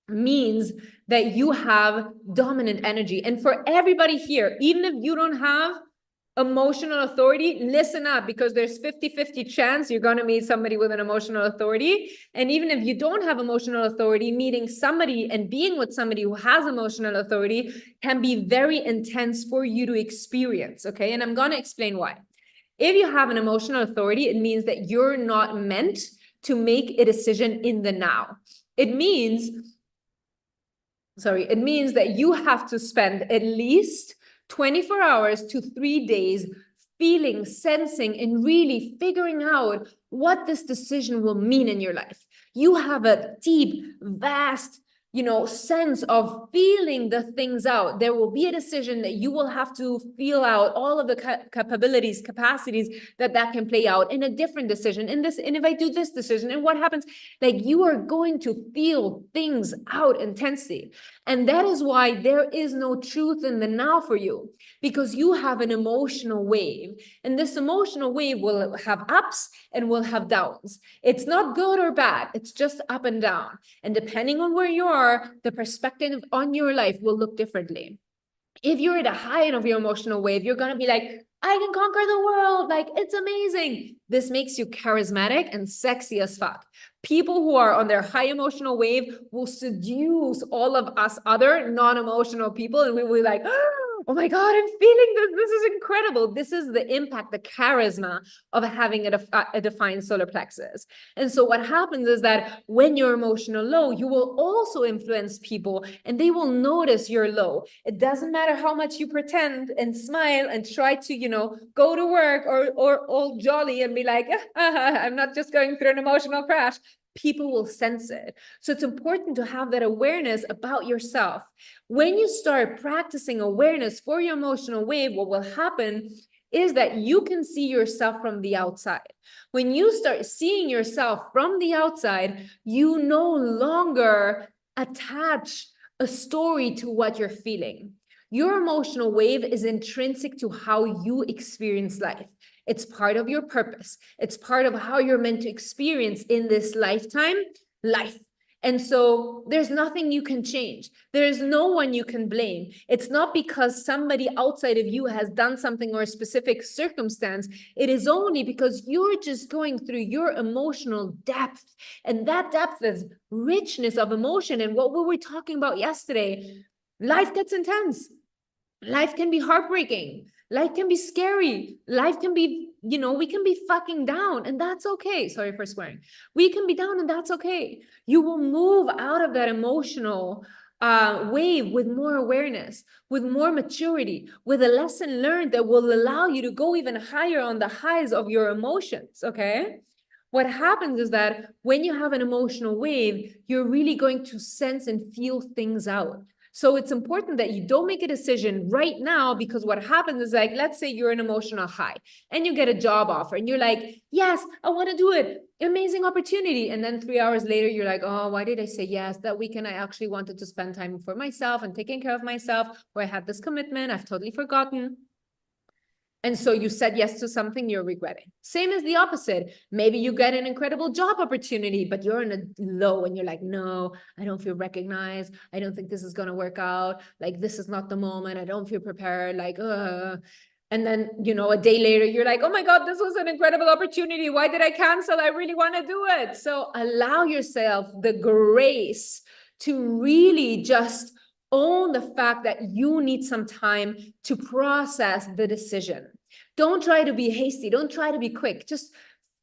[SPEAKER 1] means that you have dominant energy. And for everybody here, even if you don't have emotional authority, listen up, because there's 50-50 chance you're going to meet somebody with an emotional authority. And even if you don't have emotional authority, meeting somebody and being with somebody who has emotional authority can be very intense for you to experience. Okay. And I'm going to explain why. If you have an emotional authority, it means that you're not meant to make a decision in the now. It means that you have to spend at least 24 hours to 3 days, feeling, sensing, and really figuring out what this decision will mean in your life. You have a deep, vast, sense of feeling the things out. There will be a decision that you will have to feel out all of the capabilities, capacities that can play out in a different decision. And if I do this decision, and what happens, like you are going to feel things out intensely. And that is why there is no truth in the now for you, because you have an emotional wave, and this emotional wave will have ups and will have downs. It's not good or bad. It's just up and down. And depending on where you are, the perspective on your life will look differently. If you're at a high end of your emotional wave, you're going to be like, I can conquer the world. Like, it's amazing. This makes you charismatic and sexy as fuck. People who are on their high emotional wave will seduce all of us other non-emotional people. And we will be like, oh my God, I'm feeling this. This is incredible. This is the impact, the charisma of having a defined solar plexus. And so what happens is that when you're emotional low, you will also influence people and they will notice you're low. It doesn't matter how much you pretend and smile and try to, go to work or all jolly and be like, I'm not just going through an emotional crash. People will sense it. So it's important to have that awareness about yourself. When you start practicing awareness for your emotional wave, what will happen is that you can see yourself from the outside. When you start seeing yourself from the outside, you no longer attach a story to what you're feeling. Your emotional wave is intrinsic to how you experience life. It's part of your purpose. It's part of how you're meant to experience in this lifetime, life. And so there's nothing you can change. There is no one you can blame. It's not because somebody outside of you has done something or a specific circumstance. It is only because you're just going through your emotional depth. And that depth is richness of emotion. And what we were talking about yesterday, life gets intense. Life can be heartbreaking. Life can be scary. Life can be, we can be fucking down, and that's okay. Sorry for swearing. We can be down, and that's okay. You will move out of that emotional wave with more awareness, with more maturity, with a lesson learned that will allow you to go even higher on the highs of your emotions, okay? What happens is that when you have an emotional wave, you're really going to sense and feel things out. So it's important that you don't make a decision right now, because what happens is, like, let's say you're an emotional high and you get a job offer and you're like, yes, I want to do it. Amazing opportunity. And then 3 hours later, you're like, oh, why did I say yes? That weekend, I actually wanted to spend time for myself and taking care of myself, or I had this commitment. I've totally forgotten. And so you said yes to something you're regretting. Same as the opposite. Maybe you get an incredible job opportunity, but you're in a low and you're like, no, I don't feel recognized. I don't think this is going to work out. Like, this is not the moment. I don't feel prepared. Like, and then, a day later, you're like, oh my God, this was an incredible opportunity. Why did I cancel? I really want to do it. So allow yourself the grace to really just own the fact that you need some time to process the decision. Don't try to be hasty. Don't try to be quick. Just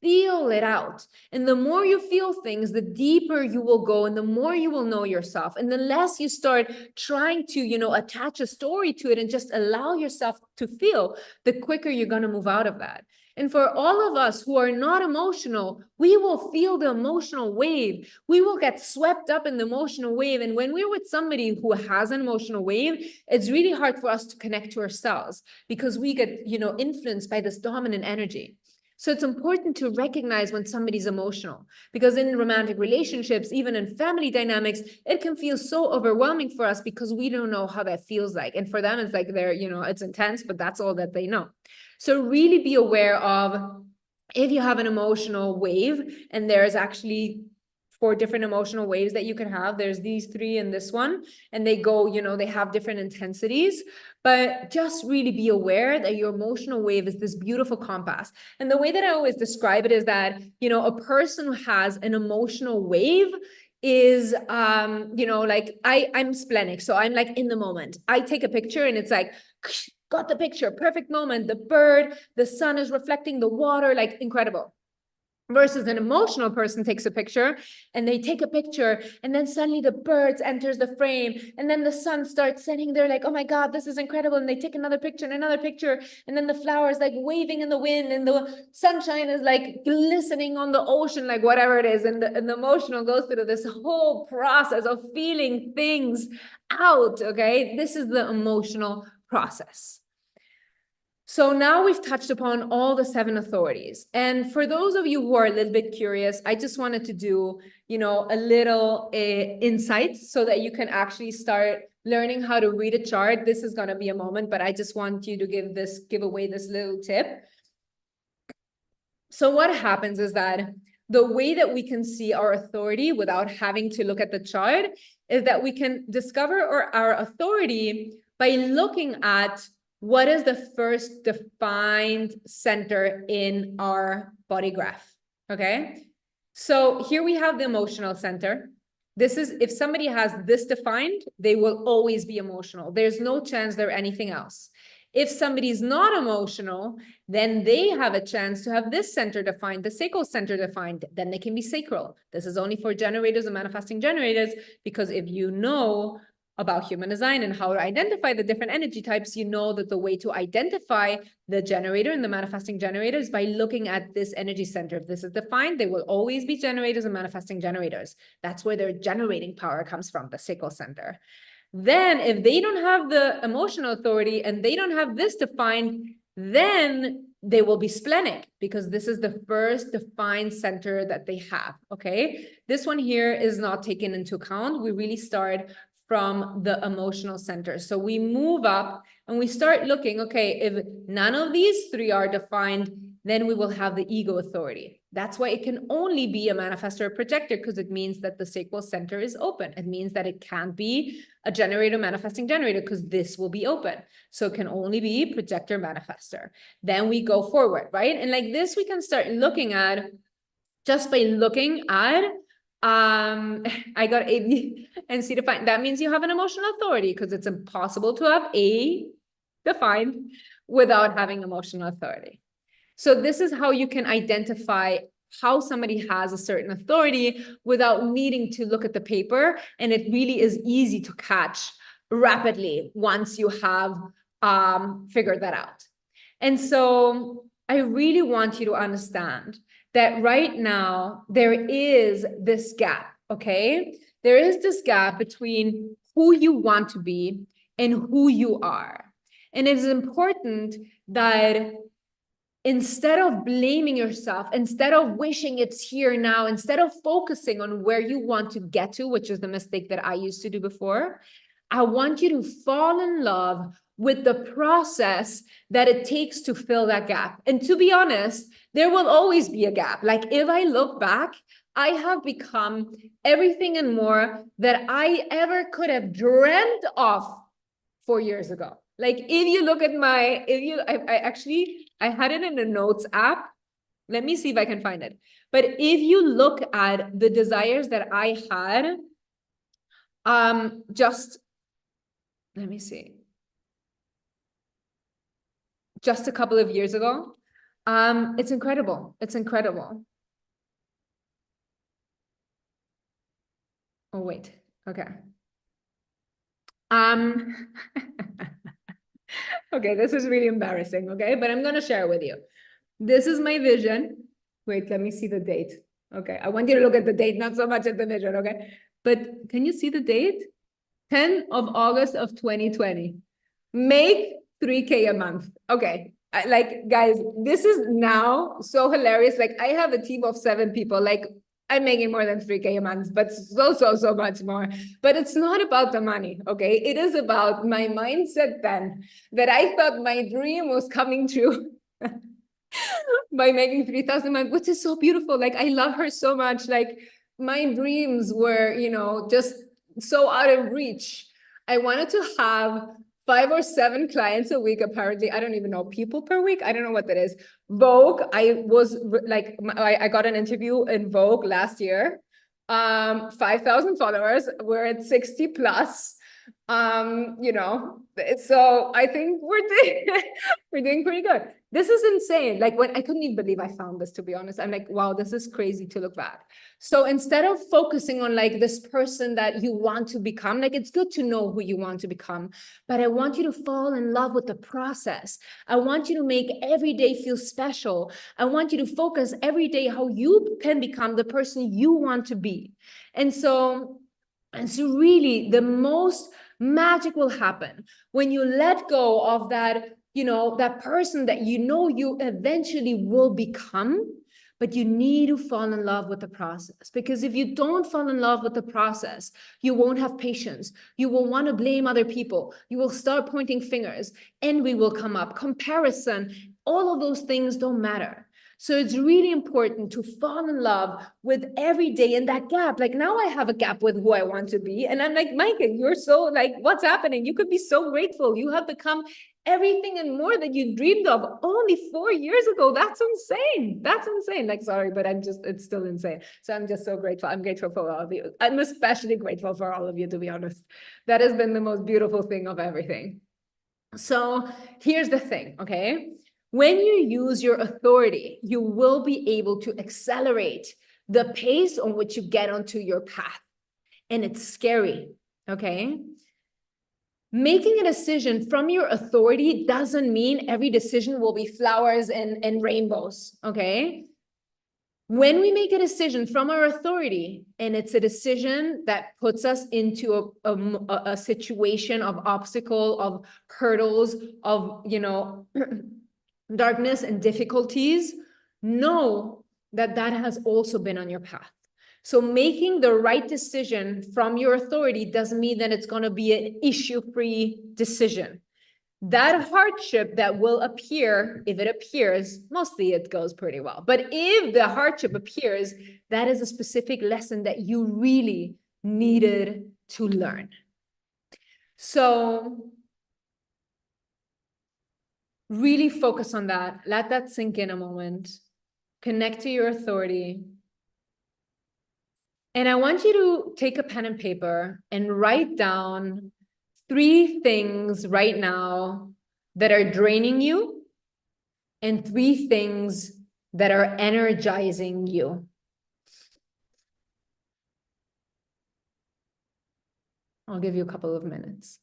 [SPEAKER 1] feel it out. And the more you feel things, the deeper you will go and the more you will know yourself. And the less you start trying to, attach a story to it and just allow yourself to feel, the quicker you're going to move out of that. And for all of us who are not emotional, we will feel the emotional wave. We will get swept up in the emotional wave. And when we're with somebody who has an emotional wave, it's really hard for us to connect to ourselves, because we get, influenced by this dominant energy. So it's important to recognize when somebody's emotional, because in romantic relationships, even in family dynamics, it can feel so overwhelming for us because we don't know how that feels like. And for them, it's like it's intense, but that's all that they know. So really be aware of if you have an emotional wave, and there's actually 4 different emotional waves that you can have. There's these 3 and this one, and they go, they have different intensities, but just really be aware that your emotional wave is this beautiful compass. And the way that I always describe it is that, a person who has an emotional wave is, like I'm splenic. So I'm like in the moment. I take a picture and it's like, got the picture, perfect moment. The bird, the sun is reflecting the water, like incredible. Versus an emotional person takes a picture and they take a picture and then suddenly the birds enters the frame and then the sun starts setting. They're like, oh my God, this is incredible. And they take another picture and another picture. And then the flowers like waving in the wind and the sunshine is like glistening on the ocean, like whatever it is. And the emotional goes through this whole process of feeling things out, okay? This is the emotional process. So now we've touched upon all the 7 authorities. And for those of you who are a little bit curious, I just wanted to do, a little insight so that you can actually start learning how to read a chart. This is going to be a moment, but I just want you to give away this little tip. So what happens is that the way that we can see our authority without having to look at the chart is that we can discover our authority by looking at what is the first defined center in our body graph, okay? So here we have the emotional center. This is, if somebody has this defined, they will always be emotional. There's no chance they're anything else. If somebody's not emotional, then they have a chance to have this center defined, the sacral center defined, then they can be sacral. This is only for generators and manifesting generators, because if you know about human design and how to identify the different energy types, you know that the way to identify the generator and the manifesting generator is by looking at this energy center. If this is defined, they will always be generators and manifesting generators. That's where their generating power comes from, the sacral center. Then if they don't have the emotional authority and they don't have this defined, then they will be splenic, because this is the first defined center that they have, okay? This one here is not taken into account. We really start from the emotional center. So we move up and we start looking, okay, if none of these 3 are defined, then we will have the ego authority. That's why it can only be a manifestor or projector, because it means that the sacral center is open. It means that it can't be a generator manifesting generator, because this will be open. So it can only be projector manifestor. Then we go forward, right? And like this, we can start looking at, just by looking at, I got A, B, and C defined. That means you have an emotional authority, because it's impossible to have A defined without having emotional authority. So this is how you can identify how somebody has a certain authority without needing to look at the paper. And it really is easy to catch rapidly once you have figured that out. And so I really want you to understand that right now there is this gap, okay? There is this gap between who you want to be and who you are. And it is important that instead of blaming yourself, instead of wishing it's here now, instead of focusing on where you want to get to, which is the mistake that I used to do before, I want you to fall in love with the process that it takes to fill that gap. And to be honest, there will always be a gap. Like if I look back, I have become everything and more that I ever could have dreamt of 4 years ago. Like if you look at my, I had it in the notes app. Let me see if I can find it. But if you look at the desires that I had, just, let me see. Just a couple of years ago, it's incredible. It's incredible. Oh, wait. Okay. Okay, this is really embarrassing, okay? But I'm going to share with you. This is my vision. Wait, let me see the date. Okay, I want you to look at the date, not so much at the vision, okay? But can you see the date? 10th of August of 2020. Make 3K a month. Okay, like, guys, this is now so hilarious. Like, I have a team of 7 people. Like, I'm making more than 3K a month, but so much more. But it's not about the money, okay? It is about my mindset then, that I thought my dream was coming true by making 3,000 a month, which is so beautiful. Like, I love her so much. Like, my dreams were, just so out of reach. I wanted to have 5 or 7 clients a week, apparently. I don't even know, people per week. I don't know what that is. Vogue, I was like, I got an interview in Vogue last year. 5,000 followers. We're at 60 plus. You know, so I think we're doing pretty good. This is insane. Like, when I couldn't even believe I found this, to be honest. I'm like, wow, this is crazy to look back. So instead of focusing on like this person that you want to become, like, it's good to know who you want to become, but I want you to fall in love with the process. I want you to make every day feel special. I want you to focus every day how you can become the person you want to be. And so really the most magic will happen when you let go of that, you know, that person that you know you eventually will become. But you need to fall in love with the process, because if you don't fall in love with the process, you won't have patience. You will want to blame other people. You will start pointing fingers. Envy will come up, comparison. All of those things don't matter. So it's really important to fall in love with every day in that gap. Like, now I have a gap with who I want to be. And I'm like, Micah, you're so like, what's happening? You could be so grateful. You have become everything and more that you dreamed of only 4 years ago. That's insane. That's insane. Like, sorry, but it's still insane. So I'm just so grateful. I'm grateful for all of you. I'm especially grateful for all of you, to be honest. That has been the most beautiful thing of everything. So here's the thing, okay? When you use your authority, you will be able to accelerate the pace on which you get onto your path. And it's scary, okay? Making a decision from your authority doesn't mean every decision will be flowers and rainbows, okay? When we make a decision from our authority, and it's a decision that puts us into a situation of obstacle, of hurdles, of, you know, darkness and difficulties, know that that has also been on your path. So making the right decision from your authority doesn't mean that it's going to be an issue-free decision. That hardship that will appear, if it appears, mostly it goes pretty well. But if the hardship appears, that is a specific lesson that you really needed to learn. So really focus on that. Let that sink in a moment. Connect to your authority. And I want you to take a pen and paper and write down 3 things right now that are draining you and 3 things that are energizing you. I'll give you a couple of minutes.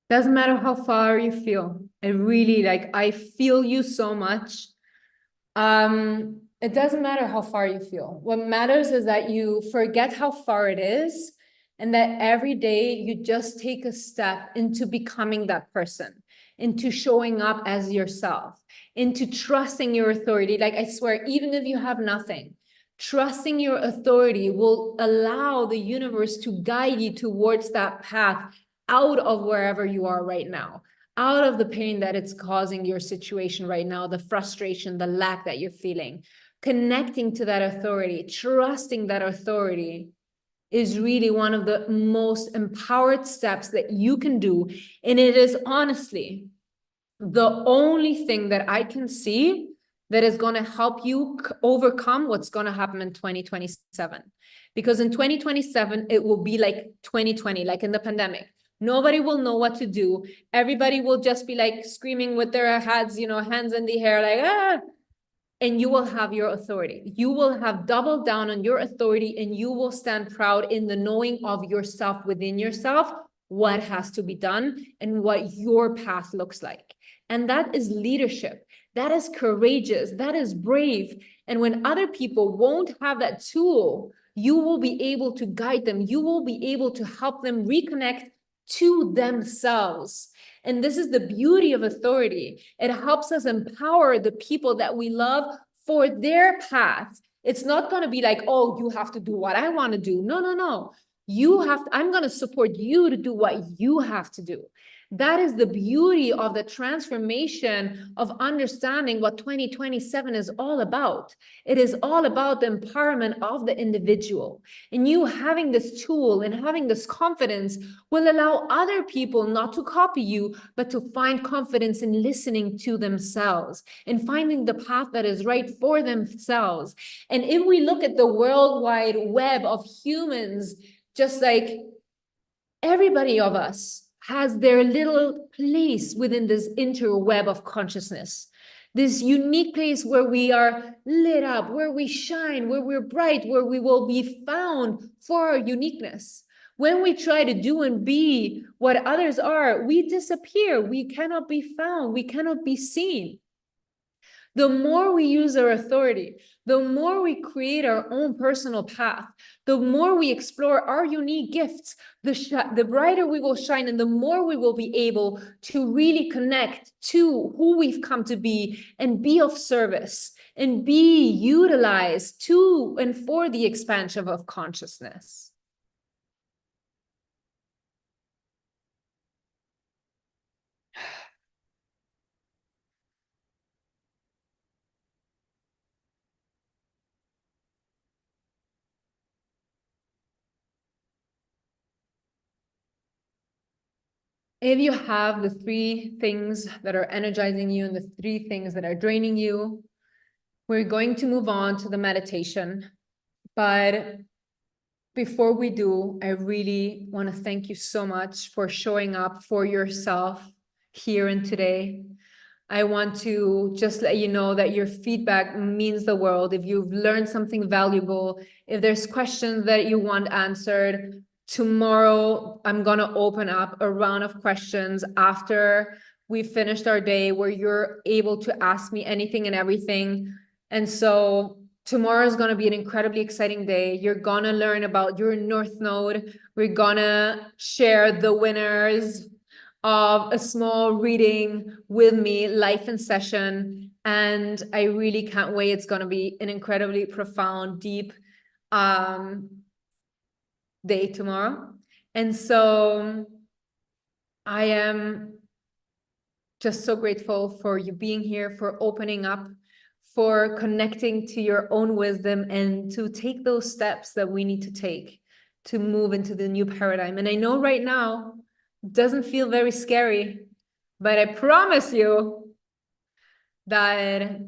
[SPEAKER 1] Doesn't matter how far you feel. It really, like, I feel you so much. It doesn't matter how far you feel. What matters is that you forget how far it is, and that every day you just take a step into becoming that person, into showing up as yourself, into trusting your authority. Like, I swear, even if you have nothing, trusting your authority will allow the universe to guide you towards that path out of wherever you are right now, out of the pain that it's causing your situation right now, the frustration, the lack that you're feeling. Connecting to that authority, trusting that authority is really one of the most empowered steps that you can do. And it is honestly the only thing that I can see that is going to help you overcome what's going to happen in 2027. Because in 2027, it will be like 2020, like in the pandemic. Nobody will know what to do. Everybody will just be like screaming with their heads, you know, hands in the air, like, ah. And you will have your authority. You will have doubled down on your authority, and you will stand proud in the knowing of yourself within yourself, what has to be done and what your path looks like. And that is leadership. That is courageous. That is brave. And when other people won't have that tool, you will be able to guide them. You will be able to help them reconnect to themselves. And this is the beauty of authority. It helps us empower the people that we love for their path. It's not going to be like, oh, you have to do what I want to do. No, no, no. I'm going to support you to do what you have to do. That is the beauty of the transformation of understanding what 2027 is all about. It is all about the empowerment of the individual. And you having this tool and having this confidence will allow other people not to copy you, but to find confidence in listening to themselves and finding the path that is right for themselves. And if we look at the worldwide web of humans, just like everybody of us has their little place within this interweb of consciousness, this unique place where we are lit up, where we shine, where we're bright, where we will be found for our uniqueness. When we try to do and be what others are, we disappear. We cannot be found. We cannot be seen. The more we use our authority, the more we create our own personal path, the more we explore our unique gifts, the brighter we will shine, and the more we will be able to really connect to who we've come to be and be of service and be utilized to and for the expansion of consciousness. If you have the 3 things that are energizing you and the 3 things that are draining you, we're going to move on to the meditation. But before we do, I really want to thank you so much for showing up for yourself here and today. I want to just let you know that your feedback means the world. If you've learned something valuable, if there's questions that you want answered, tomorrow I'm going to open up a round of questions after we finished our day where you're able to ask me anything and everything. And so tomorrow is going to be an incredibly exciting day. You're going to learn about your North Node. We're going to share the winners of a small reading with me, live in session. And I really can't wait. It's going to be an incredibly profound, deep day tomorrow. And so I am just so grateful for you being here, for opening up, for connecting to your own wisdom and to take those steps that we need to take to move into the new paradigm. And I know right now it doesn't feel very scary, but I promise you that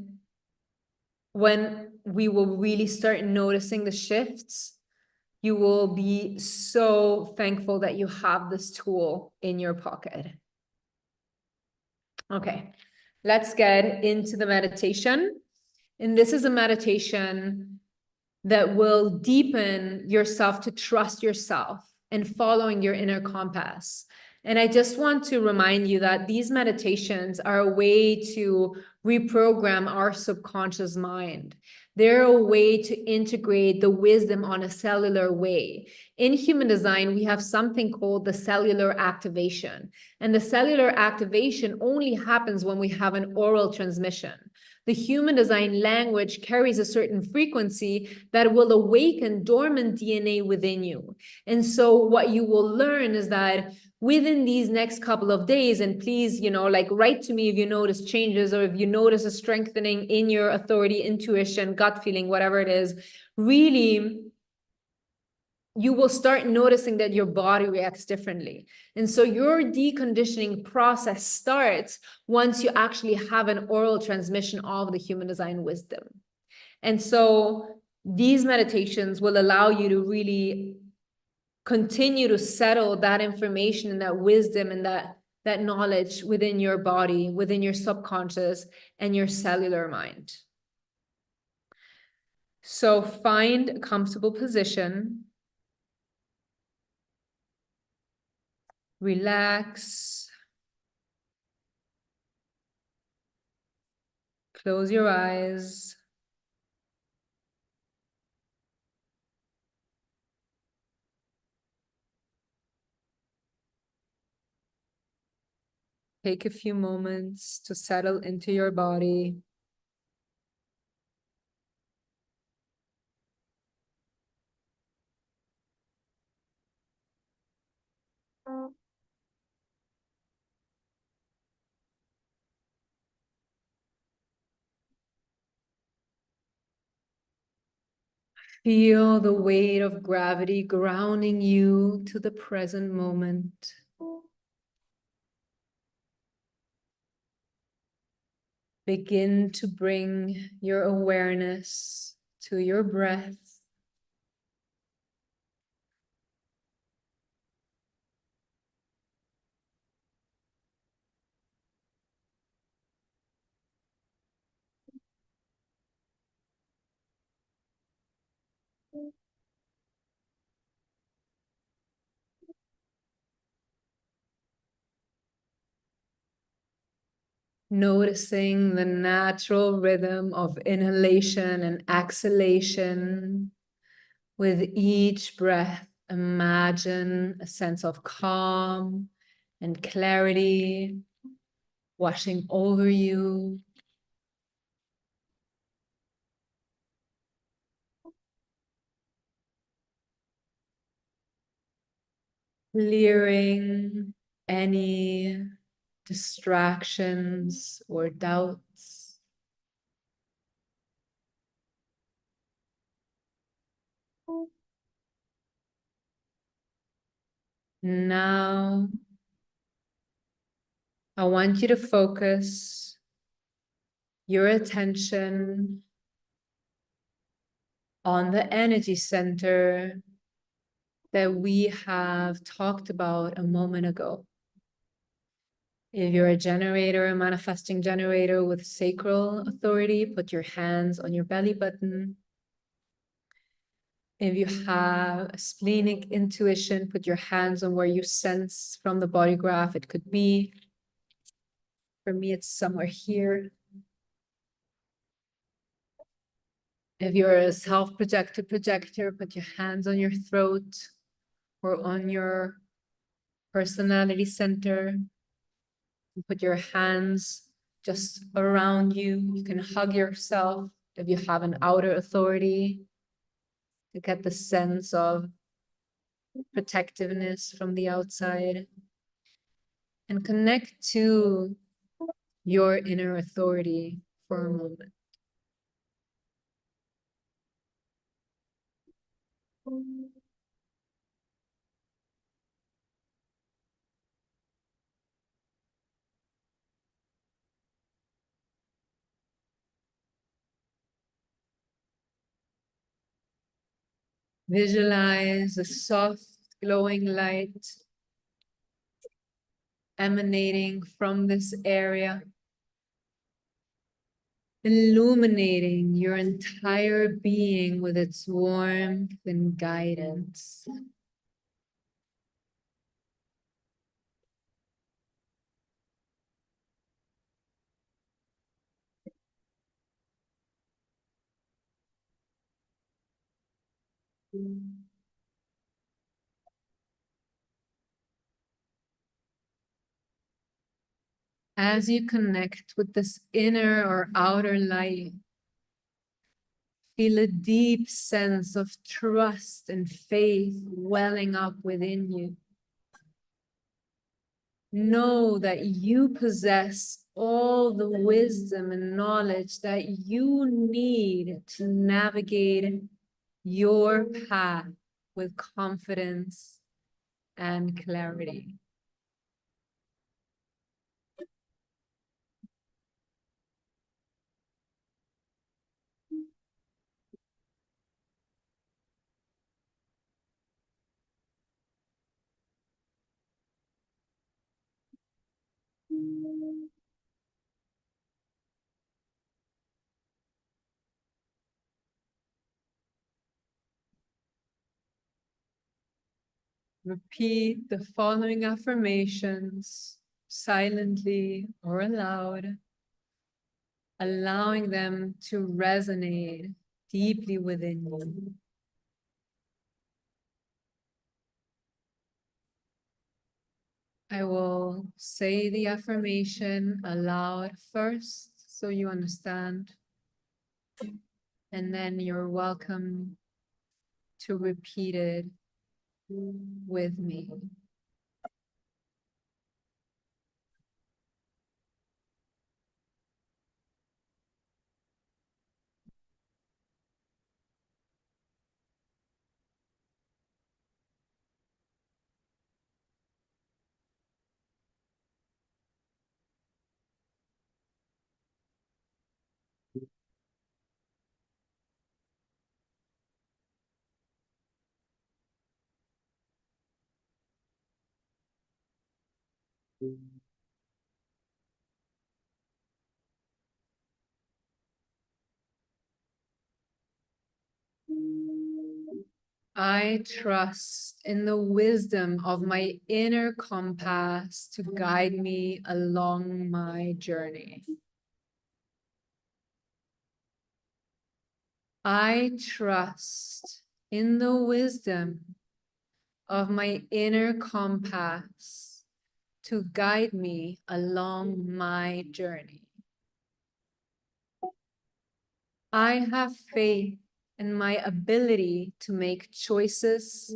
[SPEAKER 1] when we will really start noticing the shifts, you will be so thankful that you have this tool in your pocket. Okay, let's get into the meditation. And this is a meditation that will deepen yourself to trust yourself and following your inner compass. And I just want to remind you that these meditations are a way to reprogram our subconscious mind. They're a way to integrate the wisdom on a cellular way. In human design, we have something called the cellular activation. And the cellular activation only happens when we have an oral transmission. The human design language carries a certain frequency that will awaken dormant DNA within you. And so what you will learn is that within these next couple of days, and please, like write to me if you notice changes or if you notice a strengthening in your authority, intuition, gut feeling, whatever it is, really, you will start noticing that your body reacts differently. And so your deconditioning process starts once you actually have an oral transmission of the human design wisdom. And so these meditations will allow you to really continue to settle that information and that wisdom and that knowledge within your body, within your subconscious and your cellular mind. So find a comfortable position. Relax. Close your eyes. Take a few moments to settle into your body. Feel the weight of gravity grounding you to the present moment. Begin to bring your awareness to your breath. Noticing the natural rhythm of inhalation and exhalation. With each breath, imagine a sense of calm and clarity washing over you. Clearing any distractions or doubts. Now, I want you to focus your attention on the energy center that we have talked about a moment ago. If you're a generator, a manifesting generator with sacral authority, put your hands on your belly button. If you have a splenic intuition, put your hands on where you sense from the body graph it could be. For me, it's somewhere here. If you're a self-projected projector, put your hands on your throat or on your personality center. Put your hands just around you. You can hug yourself if you have an outer authority to get the sense of protectiveness from the outside. And connect to your inner authority for a moment. Visualize a soft, glowing light emanating from this area, illuminating your entire being with its warmth and guidance. As you connect with this inner or outer light, feel a deep sense of trust and faith welling up within you. Know that you possess all the wisdom and knowledge that you need to navigate your path with confidence and clarity. Repeat the following affirmations silently or aloud, allowing them to resonate deeply within you. I will say the affirmation aloud first so you understand, and then you're welcome to repeat it with me. I trust in the wisdom of my inner compass to guide me along my journey. I trust in the wisdom of my inner compass to guide me along my journey. I have faith in my ability to make choices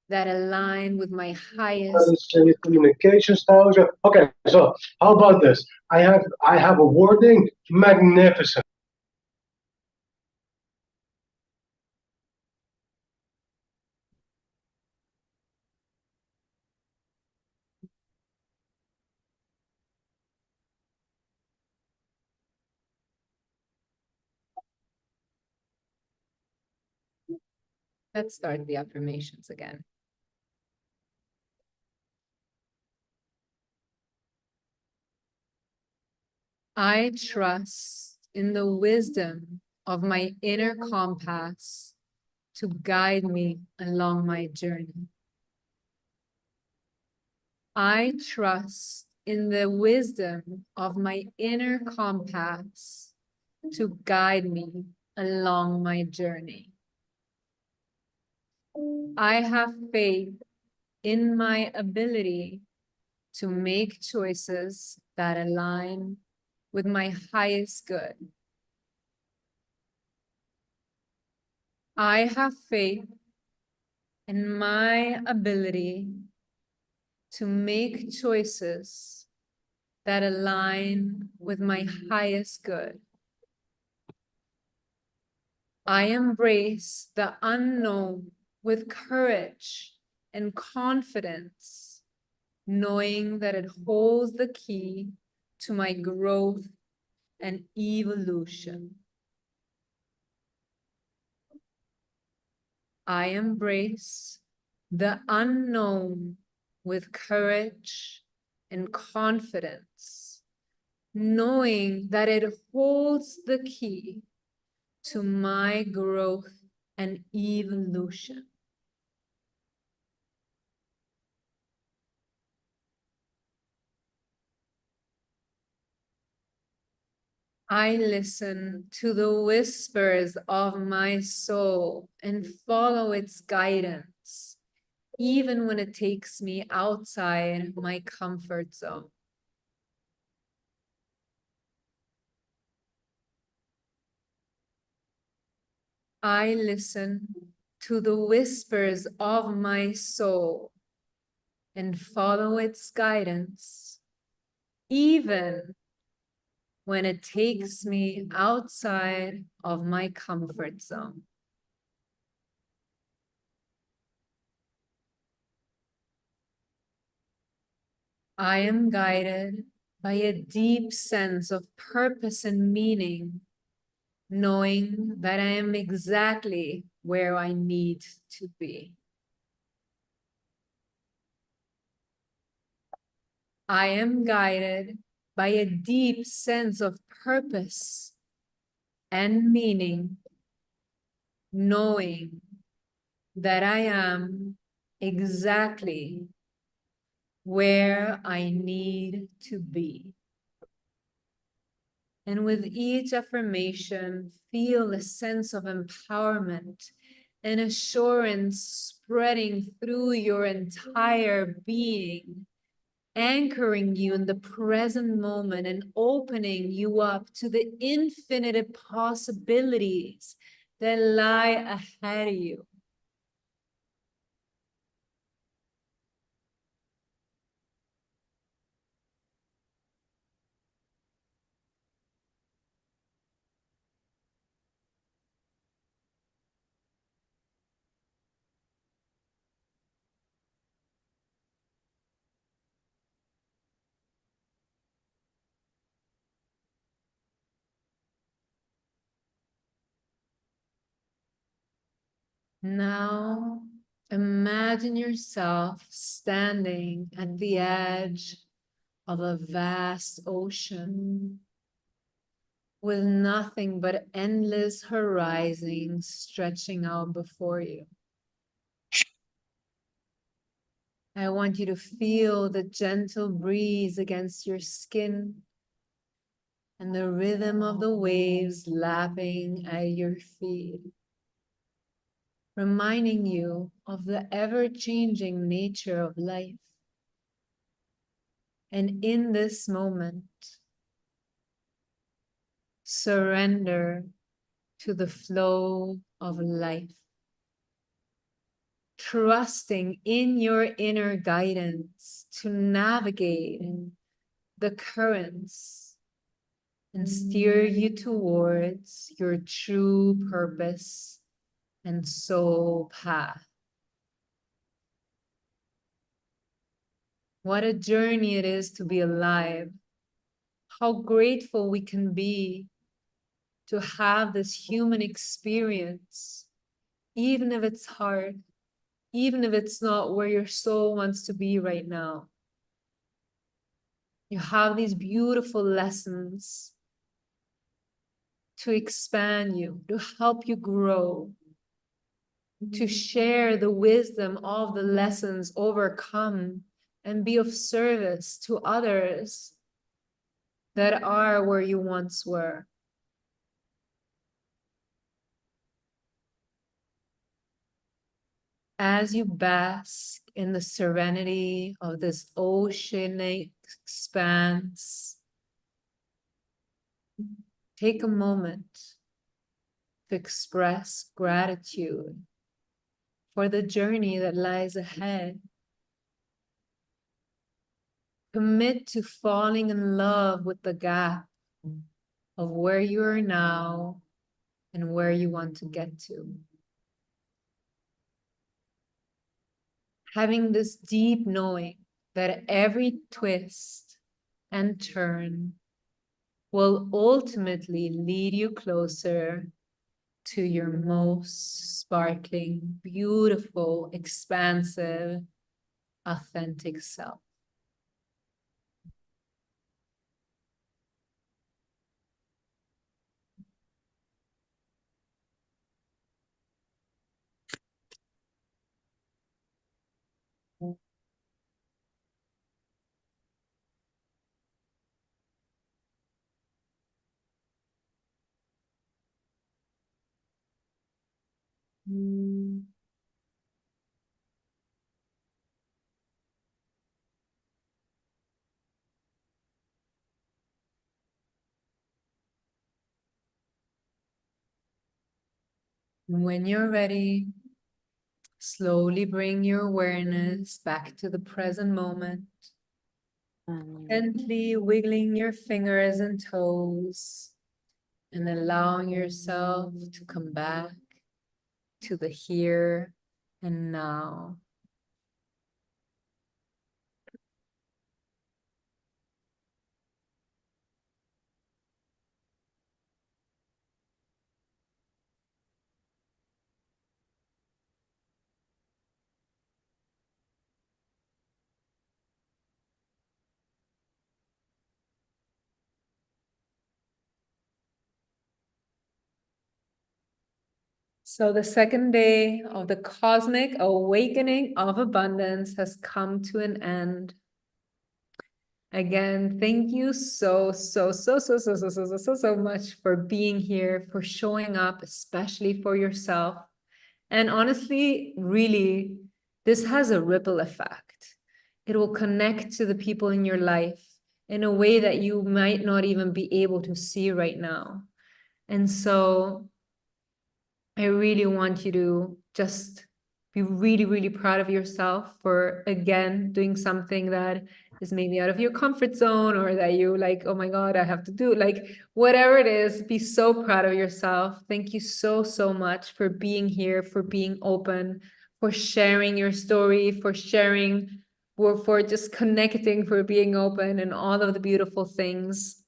[SPEAKER 1] that align with my highest.
[SPEAKER 2] Communication styles. Okay, so how about this? I have a wording magnificent.
[SPEAKER 1] Let's start the affirmations again. I trust in the wisdom of my inner compass to guide me along my journey. I trust in the wisdom of my inner compass to guide me along my journey. I have faith in my ability to make choices that align with my highest good. I have faith in my ability to make choices that align with my highest good. I embrace the unknown with courage and confidence, knowing that it holds the key to my growth and evolution. I embrace the unknown with courage and confidence, knowing that it holds the key to my growth and evolution. I listen to the whispers of my soul and follow its guidance, even when it takes me outside my comfort zone. I listen to the whispers of my soul and follow its guidance, even when it takes me outside of my comfort zone. I am guided by a deep sense of purpose and meaning, knowing that I am exactly where I need to be. I am guided by a deep sense of purpose and meaning, knowing that I am exactly where I need to be. And with each affirmation, feel a sense of empowerment and assurance spreading through your entire being, anchoring you in the present moment and opening you up to the infinite possibilities that lie ahead of you. Now, imagine yourself standing at the edge of a vast ocean with nothing but endless horizons stretching out before you. I want you to feel the gentle breeze against your skin and the rhythm of the waves lapping at your feet, reminding you of the ever-changing nature of life. And in this moment, surrender to the flow of life, trusting in your inner guidance to navigate the currents and steer you towards your true purpose and soul path. What a journey it is to be alive. How grateful we can be to have this human experience, even if it's hard, even if it's not where your soul wants to be right now. You have these beautiful lessons to expand you, to help you grow, to share the wisdom of the lessons, overcome, and be of service to others that are where you once were. As you bask in the serenity of this oceanic expanse, take a moment to express gratitude for the journey that lies ahead. Commit to falling in love with the gap of where you are now and where you want to get to. Having this deep knowing that every twist and turn will ultimately lead you closer to your most sparkling, beautiful, expansive, authentic self. When you're ready, slowly bring your awareness back to the present moment, gently wiggling your fingers and toes and allowing yourself to come back to the here and now. So the second day of the cosmic awakening of abundance has come to an end. Again, thank you so much for being here, for showing up, especially for yourself. And honestly, really, this has a ripple effect. It will connect to the people in your life in a way that you might not even be able to see right now. And so I really want you to just be really proud of yourself for, again, doing something that is maybe out of your comfort zone, or that you like, oh my God, I have to do, like, whatever it is, be so proud of yourself. Thank you so much for being here, for being open, for sharing your story, for sharing, for just connecting, for being open, and all of the beautiful things.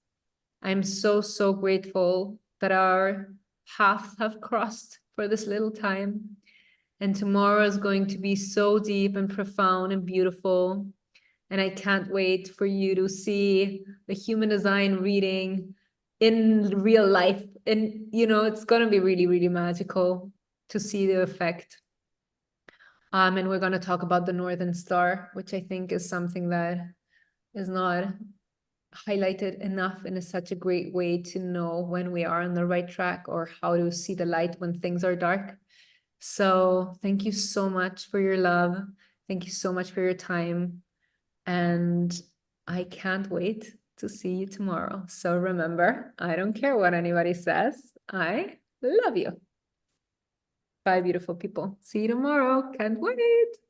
[SPEAKER 1] I'm so grateful that our paths have crossed for this little time. And tomorrow is going to be so deep and profound and beautiful. And I can't wait for you to see the human design reading in real life. And, you know, it's going to be really, really magical to see the effect. And we're going to talk about the Northern Star, which I think is something that is not highlighted enough and is such a great way to know when we are on the right track or how to see the light when things are dark. So thank you so much for your love. Thank you so much for your time. And I can't wait to see you tomorrow. So remember, I don't care what anybody says. I love you. Bye, beautiful people. See you tomorrow. Can't wait.